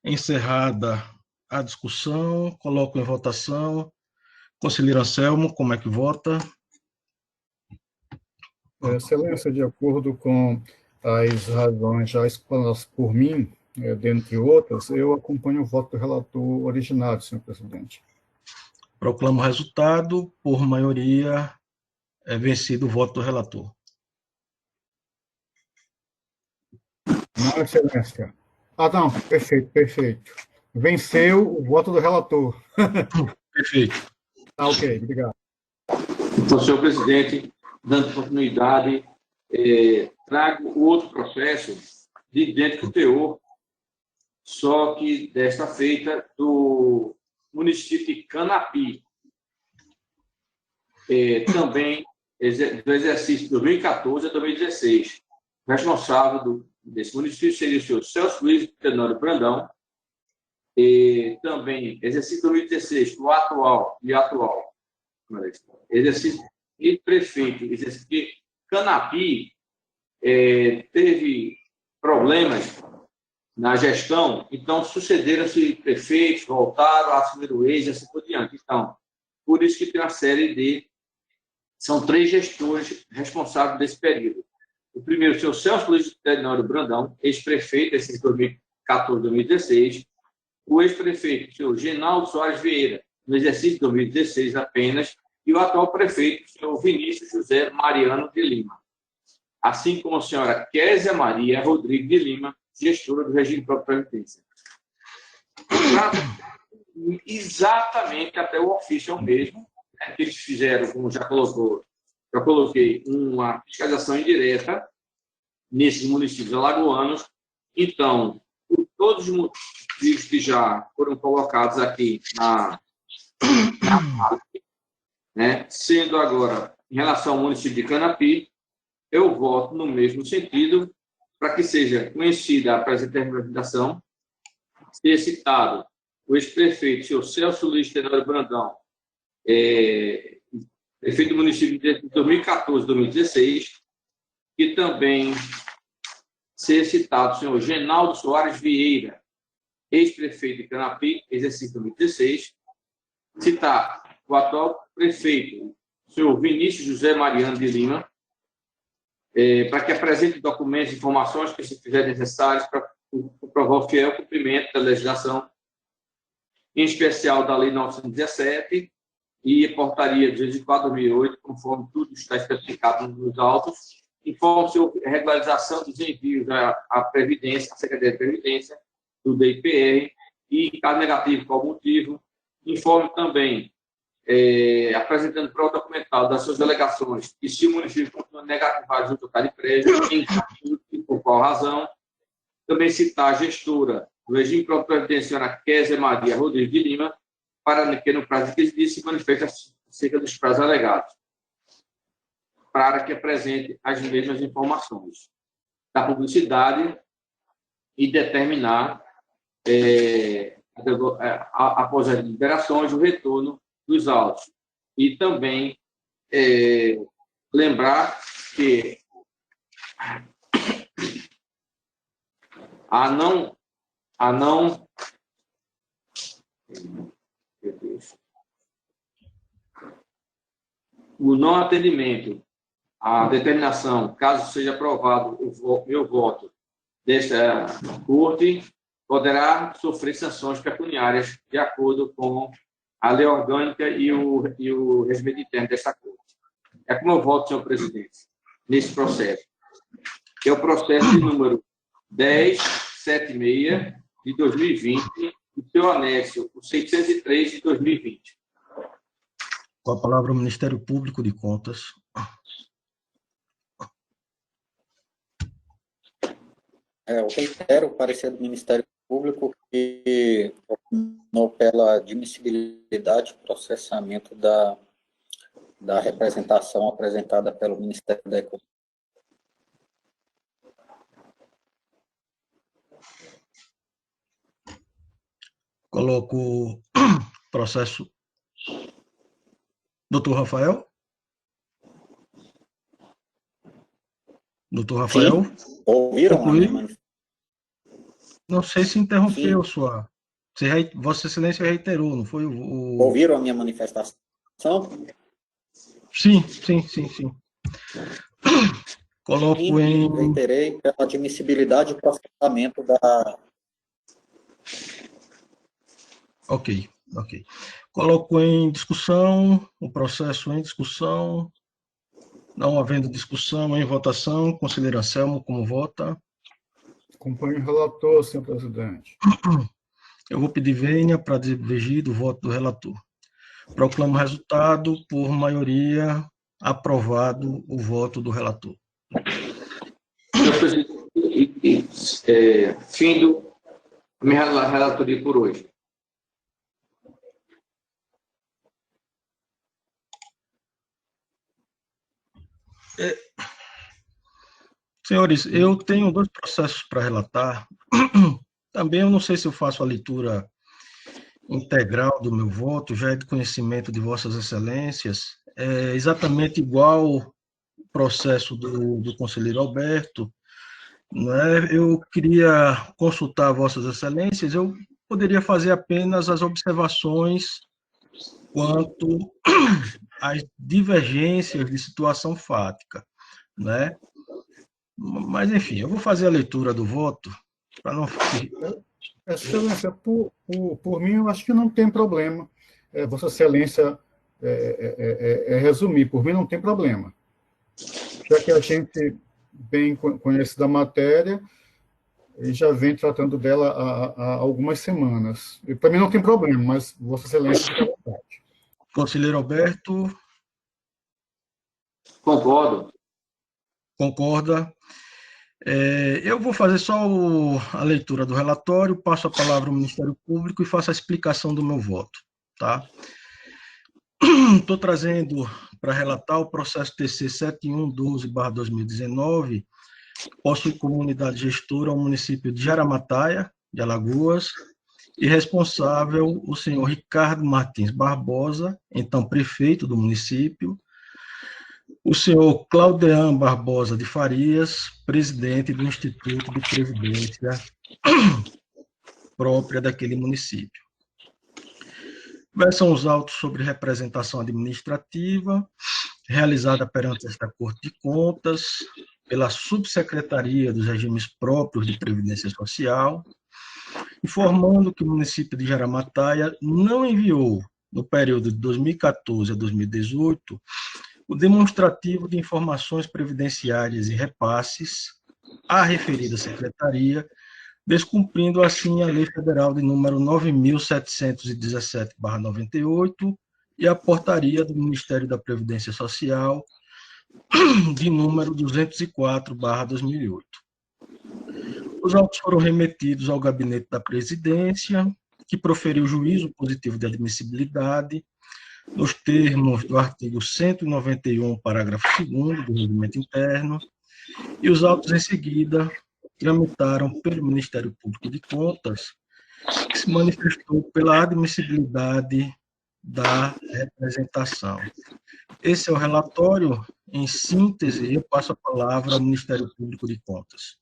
Encerrada a discussão, coloco em votação. Conselheiro Anselmo, como é que vota? Excelência, de acordo com as razões já explanadas por mim, dentre outras, eu acompanho o voto do relator originário, senhor presidente. Proclamo o resultado, por maioria, vencido o voto do relator. Não, excelência. Não, perfeito. Venceu o voto do relator. Perfeito. Ok, obrigado. Então, senhor presidente, dando continuidade, trago o outro processo de idêntico teor, só que desta feita do município de Canapi, também do exercício de 2014 a 2016. O responsável desse município seria o senhor Celso Luiz Tenório Brandão, e também exercício 2016, o atual, exercício e prefeito, exercício de Canapi, teve problemas na gestão, então sucederam-se prefeitos, voltaram a assumir o ex e assim por diante. Então, por isso que tem uma série de... São 3 gestores responsáveis desse período. O primeiro, o senhor Celso Luiz Tenório Brandão, ex-prefeito, esse de 2014 a 2016. O ex-prefeito, o senhor Genaldo Soares Vieira, no exercício de 2016 apenas, e o atual prefeito, o senhor Vinícius José Mariano de Lima. Assim como a senhora Késia Maria Rodrigues de Lima, gestora do regime próprio previdência. Exatamente até o ofício é o mesmo, né, que eles fizeram, como já coloquei, uma fiscalização indireta nesses municípios alagoanos. Então, por todos os motivos que já foram colocados aqui na parte, né, sendo agora, em relação ao município de Canapi, eu voto no mesmo sentido, para que seja conhecida a presente recomendação, ser citado o ex-prefeito, senhor Celso Luiz Tenório Brandão, prefeito do município de 2014 2016, e também ser citado o senhor Genaldo Soares Vieira, ex-prefeito de Canapi, exercício 2016, citar o atual prefeito, o senhor Vinícius José Mariano de Lima, para que apresente documentos e informações que se fizerem necessários para comprovar o fiel cumprimento da legislação, em especial da Lei 917, e portaria 204/2008, conforme tudo está especificado nos autos, informa sobre a regularização dos envios à Previdência, à Secretaria de Previdência, do DIPR, e, caso negativo, qual motivo, informe também, apresentando prova documental das suas alegações, e se o município continua negativado junto ao CARIPREV, e por qual razão. Também citar a gestora do regime próprio previdenciário, Kézia Maria Rodrigues de Lima, para que, no prazo de 15 dias, se manifeste acerca dos prazos alegados, para que apresente as mesmas informações da publicidade e determinar, após as liberações, o retorno dos autos. E também lembrar que o não atendimento à determinação, caso seja aprovado o meu voto desta corte, poderá sofrer sanções pecuniárias de acordo com a lei orgânica e o regimento interno desta corte. É como eu voto, senhor presidente, nesse processo. Que é o processo de número 1076 de 2020, e seu anexo, o 603 de 2020. Com a palavra o Ministério Público de Contas. Eu reitero o parecer do Ministério Público que não pela admissibilidade e processamento da representação apresentada pelo Ministério da Economia. Coloco o processo. Doutor Rafael? Doutor Rafael? Sim. Ouviram a minha manifestação? Não sei se interrompeu sua... Vossa Excelência reiterou, não foi o... Ouviram a minha manifestação? Sim. Coloco em... Reiterei pela admissibilidade e processamento da... Ok. Coloco em discussão, o processo em discussão. Não havendo discussão, em votação. Conselheiro Anselmo, como vota? Acompanho o relator, senhor presidente. Eu vou pedir vênia para divergir do voto do relator. Proclamo o resultado por maioria, aprovado o voto do relator. Senhor presidente, findo a minha relatoria por hoje. Senhores, eu tenho 2 processos para relatar. Também eu não sei se eu faço a leitura integral do meu voto, já é de conhecimento de Vossas Excelências. É exatamente igual o processo do conselheiro Alberto. Né? Eu queria consultar Vossas Excelências, eu poderia fazer apenas as observações quanto às divergências de situação fática, né? Mas, enfim, eu vou fazer a leitura do voto, para não... Excelência, por mim, eu acho que não tem problema. Vossa Excelência resumir, por mim não tem problema. Já que a gente bem conhece da matéria e já vem tratando dela há algumas semanas. Para mim não tem problema, mas Vossa Excelência fica à vontade. Conselheiro Alberto? Concordo. Concorda? Eu vou fazer só a leitura do relatório, passo a palavra ao Ministério Público e faço a explicação do meu voto. Tá? Estou trazendo para relatar o processo TC 7112/2019, possui como unidade gestora o município de Jaramataia, de Alagoas, e responsável o senhor Ricardo Martins Barbosa, então prefeito do município, o senhor Claudean Barbosa de Farias, presidente do Instituto de Previdência própria daquele município. Versam os autos sobre representação administrativa, realizada perante esta Corte de Contas, pela Subsecretaria dos Regimes Próprios de Previdência Social, informando que o município de Jaramataia não enviou no período de 2014 a 2018, o demonstrativo de informações previdenciárias e repasses à referida secretaria, descumprindo assim a Lei Federal de número 9.717/98 e a portaria do Ministério da Previdência Social de número 204/2008. Os autos foram remetidos ao gabinete da presidência, que proferiu juízo positivo de admissibilidade nos termos do artigo 191, parágrafo 2º do Regimento Interno, e os autos em seguida tramitaram pelo Ministério Público de Contas, que se manifestou pela admissibilidade da representação. Esse é o relatório. Em síntese, eu passo a palavra ao Ministério Público de Contas.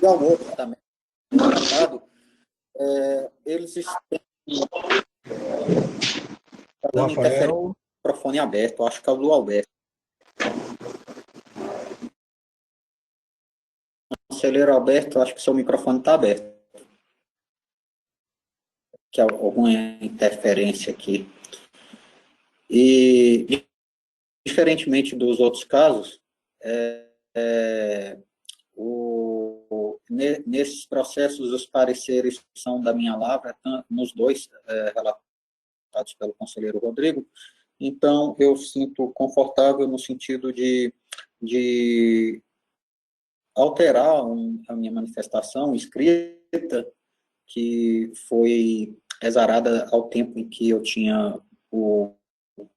E ao outro também, eles estão dando interferência no microfone aberto, acho que é o do Alberto. Conselheiro Alberto, acho que seu microfone está aberto. Que há alguma interferência aqui. E, diferentemente dos outros casos, nesses processos, os pareceres são da minha lavra, nos dois relatados pelo conselheiro Rodrigo. Então, eu sinto confortável no sentido de alterar a minha manifestação escrita, que foi exarada ao tempo em que eu tinha o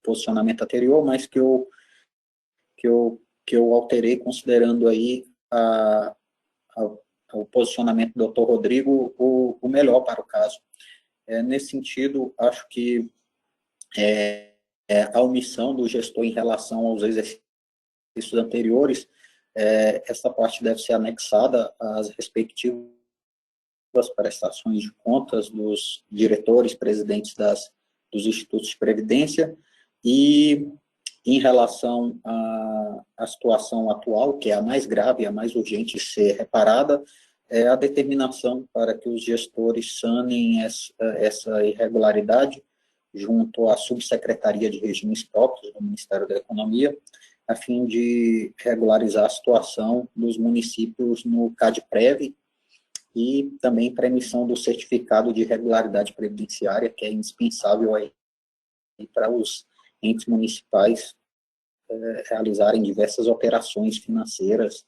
posicionamento anterior, mas que eu alterei considerando aí o posicionamento do Dr. Rodrigo o melhor para o caso. Nesse sentido, acho que a omissão do gestor em relação aos exercícios anteriores, essa parte deve ser anexada às respectivas prestações de contas dos diretores, presidentes dos institutos de previdência, e em relação à situação atual, que é a mais grave, a mais urgente de ser reparada, é a determinação para que os gestores sanem essa irregularidade junto à Subsecretaria de Regimes Próprios do Ministério da Economia, a fim de regularizar a situação dos municípios no CADPREV e também para a emissão do certificado de regularidade previdenciária, que é indispensável aí para os entes municipais realizarem diversas operações financeiras,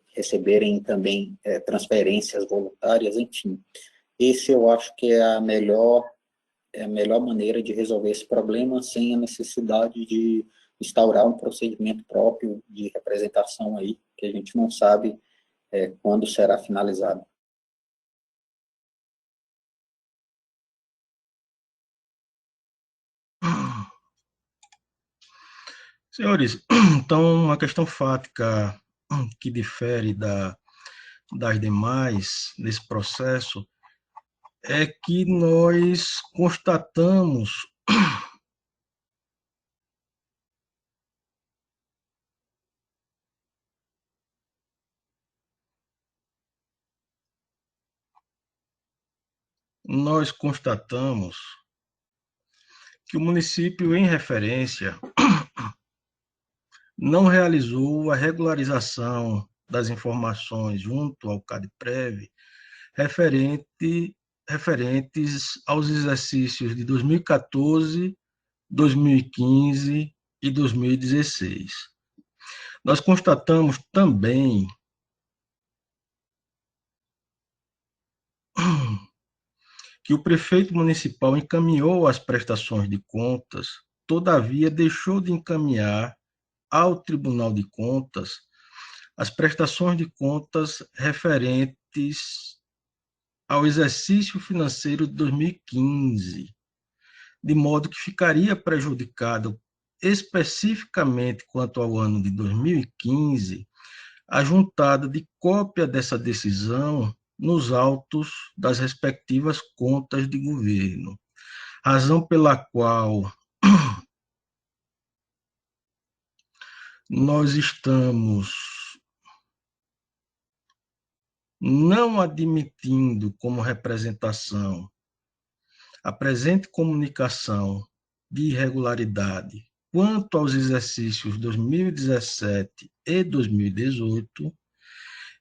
receberem também transferências voluntárias, enfim. Esse eu acho que é a melhor maneira de resolver esse problema sem a necessidade de instaurar um procedimento próprio de representação aí, que a gente não sabe quando será finalizado. Senhores, então, uma questão fática que difere das demais nesse processo é que nós constatamos que o município, em referência, não realizou a regularização das informações junto ao CADPREV referentes aos exercícios de 2014, 2015 e 2016. Nós constatamos também que o prefeito municipal encaminhou as prestações de contas, todavia deixou de encaminhar ao Tribunal de Contas as prestações de contas referentes ao exercício financeiro de 2015, de modo que ficaria prejudicado especificamente quanto ao ano de 2015 a juntada de cópia dessa decisão nos autos das respectivas contas de governo. razão pela qual nós estamos não admitindo como representação a presente comunicação de irregularidade quanto aos exercícios 2017 e 2018,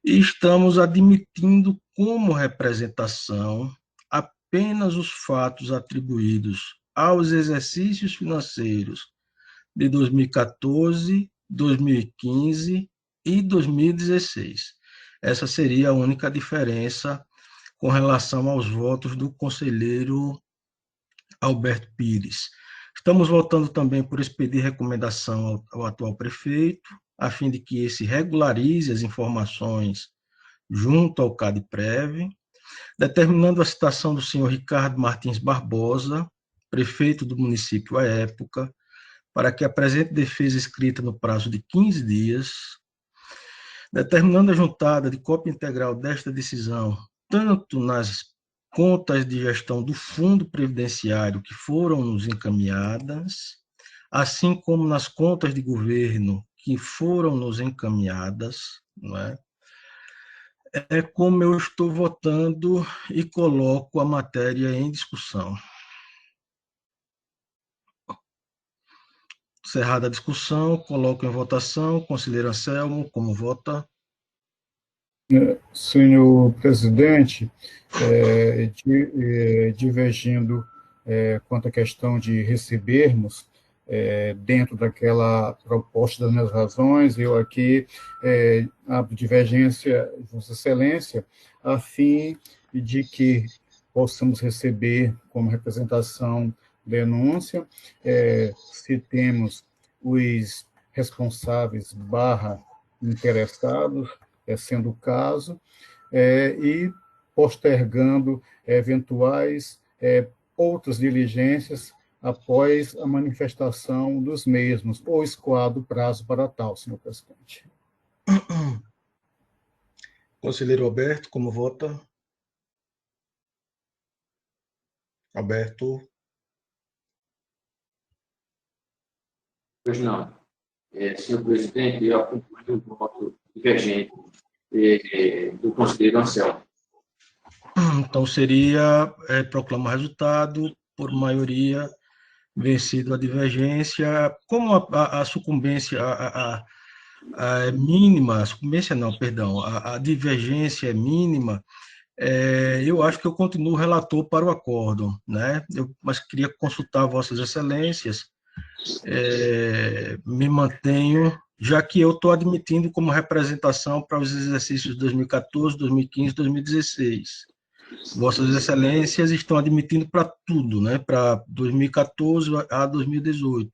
e estamos admitindo como representação apenas os fatos atribuídos aos exercícios financeiros de 2014, 2015 e 2016. Essa seria a única diferença com relação aos votos do conselheiro Alberto Pires. Estamos votando também por expedir recomendação ao atual prefeito, a fim de que esse regularize as informações junto ao CADPREV, determinando a citação do senhor Ricardo Martins Barbosa, prefeito do município à época, para que apresente defesa escrita no prazo de 15 dias, determinando a juntada de cópia integral desta decisão, tanto nas contas de gestão do Fundo Previdenciário que foram nos encaminhadas, assim como nas contas de governo que foram nos encaminhadas, não é? É como eu estou votando e coloco a matéria em discussão. Encerrada a discussão, coloco em votação. Conselheiro Anselmo, como vota? Senhor presidente, divergindo quanto à questão de recebermos, dentro daquela proposta das minhas razões, eu aqui abro divergência, Vossa Excelência, a fim de que possamos receber como representação denúncia, se temos os responsáveis / interessados, sendo o caso, e postergando eventuais outras diligências após a manifestação dos mesmos, ou escoado o prazo para tal, senhor presidente. Conselheiro Alberto, como vota? Alberto. Pois não. Senhor presidente, eu acompanho o voto divergente do conselheiro Anselmo. Então, seria proclamar resultado por maioria, vencido a divergência. Como a sucumbência é mínima, a sucumbência não, perdão, a divergência é mínima, eu acho que eu continuo relator para o acórdão, né? Mas queria consultar Vossas Excelências, me mantenho, já que eu estou admitindo como representação para os exercícios de 2014, 2015 e 2016. Vossas Excelências estão admitindo para tudo, né? Para 2014 a 2018.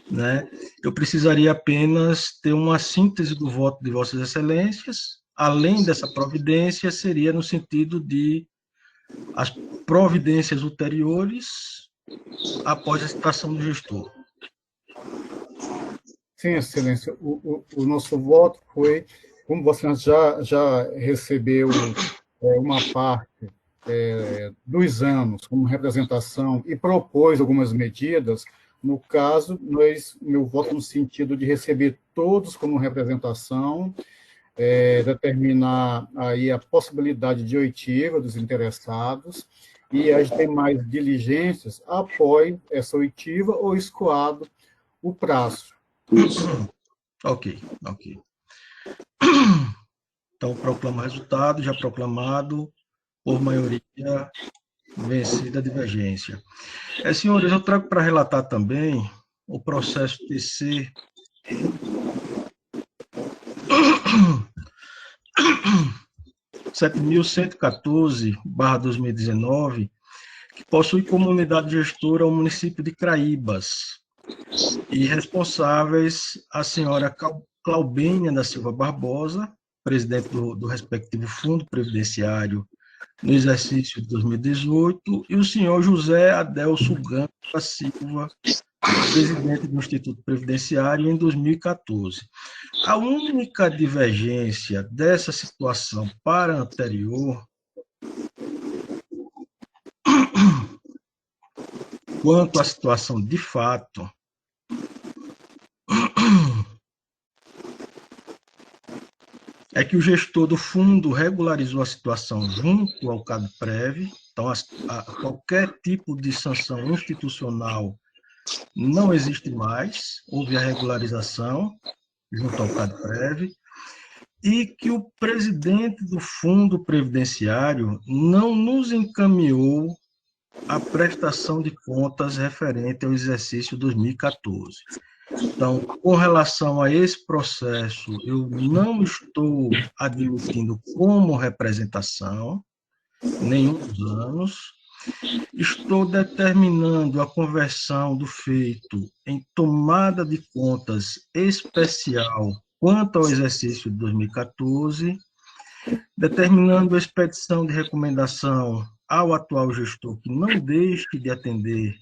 Né? Eu precisaria apenas ter uma síntese do voto de Vossas Excelências. Além dessa providência, seria no sentido de as providências ulteriores após a citação do gestor. Sim, Excelência. O nosso voto foi, como você já recebeu uma parte dos anos como representação e propôs algumas medidas, no caso, meu voto no sentido de receber todos como representação, determinar aí a possibilidade de oitiva dos interessados e as demais diligências após essa oitiva ou escoado o prazo. Ok. Então, proclamo o resultado, já proclamado, por maioria, vencida a divergência. Senhores, eu trago para relatar também o processo TC 7.114/2019, que possui como unidade gestora o município de Craíbas, e responsáveis a senhora Claubênia da Silva Barbosa, presidente do respectivo Fundo Previdenciário no exercício de 2018, e o senhor José Adelso Gama da Silva, presidente do Instituto Previdenciário, em 2014. A única divergência dessa situação para a anterior quanto à situação de fato, é que o gestor do fundo regularizou a situação junto ao CADPREV, então qualquer tipo de sanção institucional não existe mais, houve a regularização junto ao CADPREV, e que o presidente do Fundo Previdenciário não nos encaminhou a prestação de contas referente ao exercício 2014. Então, com relação a esse processo, eu não estou admitindo como representação nenhum dos anos, estou determinando a conversão do feito em tomada de contas especial quanto ao exercício de 2014, determinando a expedição de recomendação ao atual gestor que não deixe de atender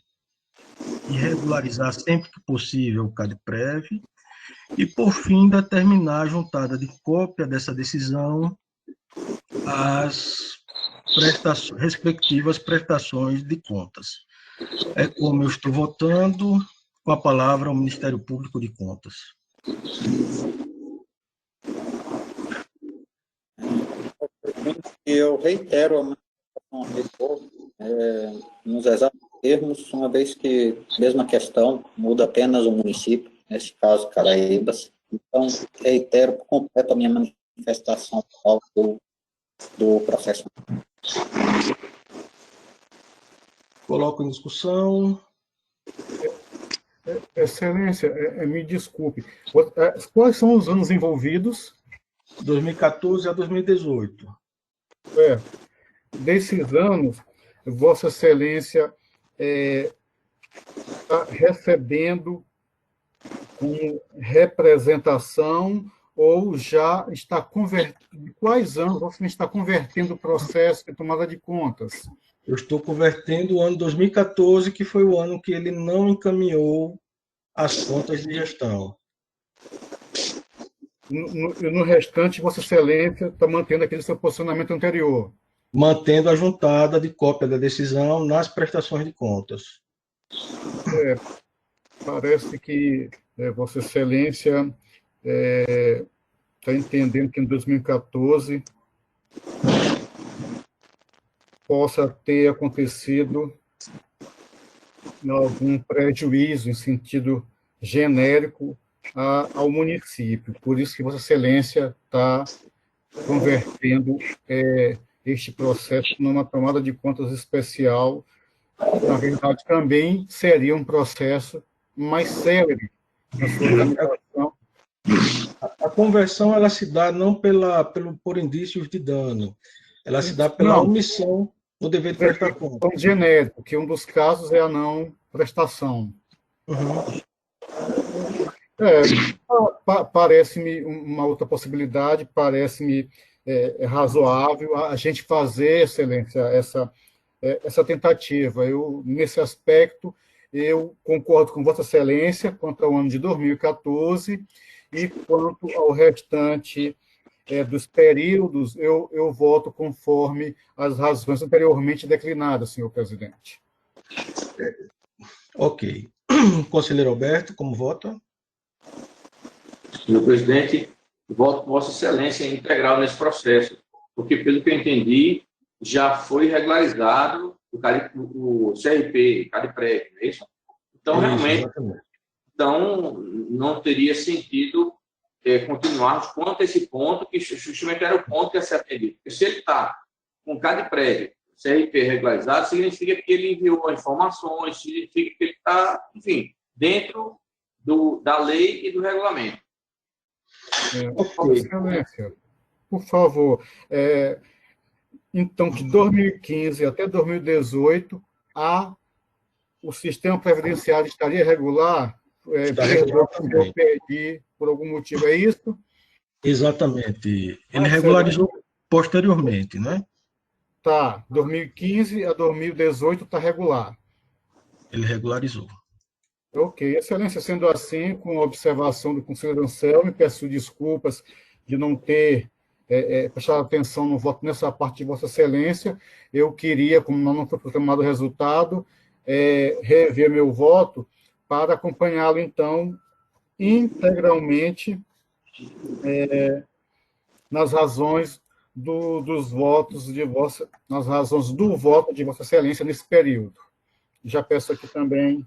e regularizar sempre que possível o CADPREV, e, por fim, determinar a juntada de cópia dessa decisão às respectivas prestações de contas. É como eu estou votando, com a palavra ao Ministério Público de Contas. Eu reitero a manifestação nos exatos termos, uma vez que a mesma questão muda apenas o município, nesse caso, Caraíbas. Então, reitero por completo a minha manifestação do processo. Coloco em discussão. Excelência, me desculpe. Quais são os anos envolvidos? 2014 a 2018. Desses anos, Vossa Excelência está recebendo com representação ou já está convertendo? Quais anos você está convertendo o processo de tomada de contas? Eu estou convertendo o ano 2014, que foi o ano que ele não encaminhou as contas de gestão. No restante, Vossa Excelência está mantendo aquele seu posicionamento anterior? Mantendo a juntada de cópia da decisão nas prestações de contas. Parece que Vossa Excelência está entendendo que em 2014 possa ter acontecido algum prejuízo em sentido genérico ao município. Por isso que Vossa Excelência está convertendo este processo numa tomada de contas especial. Na verdade, também seria um processo mais célere na sua tramitação. A conversão ela se dá não por indícios de dano, ela se dá pela omissão do dever de prestar conta. Genérico, que um dos casos é a não prestação. Uhum. Parece-me uma outra possibilidade, parece-me razoável a gente fazer, Excelência, essa tentativa. Nesse aspecto, eu concordo com Vossa Excelência quanto ao ano de 2014 e quanto ao restante dos períodos, eu voto conforme as razões anteriormente declinadas, senhor presidente. Ok. Conselheiro Alberto, como vota? Senhor presidente, voto com Vossa Excelência integral nesse processo, porque, pelo que eu entendi, já foi regularizado o CRP, CADPREV, não é isso? Então, realmente, não teria sentido continuarmos quanto a esse ponto, que justamente era o ponto que ia ser atendido. Porque se ele está com CADPREV, CRP regularizado, significa que ele enviou informações, significa que ele está, enfim, dentro da lei e do regulamento. Excelência, por favor, então, de 2015 até 2018, o sistema previdenciário estaria regular? Eu perdi por algum motivo, é isso? Exatamente. Ele regularizou posteriormente, né? Tá, 2015 a 2018 está regular. Ele regularizou. Ok, Excelência, sendo assim, com a observação do conselheiro Anselmo, peço desculpas de não ter prestado atenção no voto nessa parte de Vossa Excelência. Eu queria, como não foi proclamado o resultado, rever meu voto para acompanhá-lo, então, integralmente nas razões dos votos nas razões do voto de Vossa Excelência nesse período. Já peço aqui também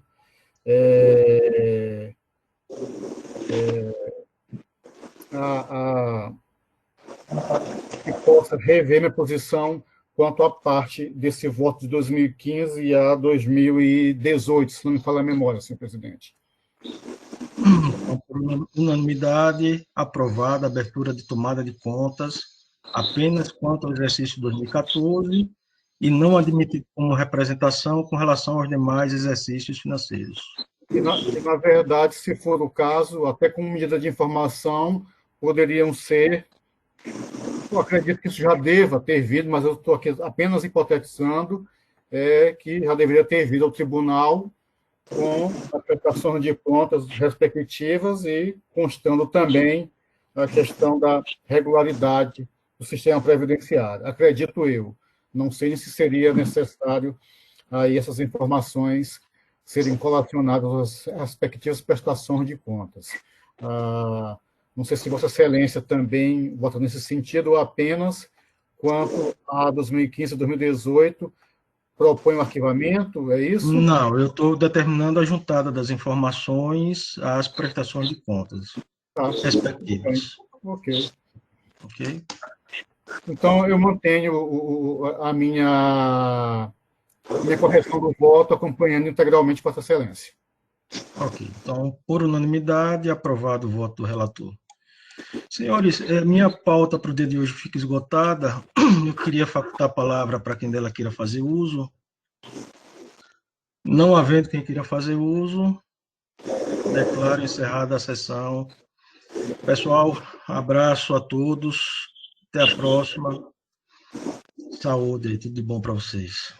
que possa rever minha posição quanto à parte desse voto de 2015 e a 2018, se não me falha a memória, senhor presidente. Então, por unanimidade, aprovada a abertura de tomada de contas apenas quanto ao exercício de 2014 e não admitido como representação com relação aos demais exercícios financeiros. E, na verdade, se for o caso, até com medida de informação, poderiam ser... Eu acredito que isso já deva ter vindo, mas eu estou aqui apenas hipotetizando que já deveria ter vindo ao tribunal com as prestações de contas respectivas e constando também a questão da regularidade do sistema previdenciário. Acredito eu. Não sei se seria necessário aí essas informações serem colacionadas às respectivas prestações de contas. Não sei se Vossa Excelência também vota nesse sentido ou apenas quanto a 2015 e 2018 propõe o arquivamento, é isso? Não, eu estou determinando a juntada das informações às prestações de contas respectivas. Ok. Ok? Então, eu mantenho a minha correção do voto acompanhando integralmente Vossa Excelência. Ok. Então, por unanimidade, aprovado o voto do relator. Senhores, minha pauta para o dia de hoje fica esgotada. Eu queria facultar a palavra para quem dela queira fazer uso. Não havendo quem queira fazer uso, declaro encerrada a sessão. Pessoal, abraço a todos. Até a próxima. Saúde, tudo de bom para vocês.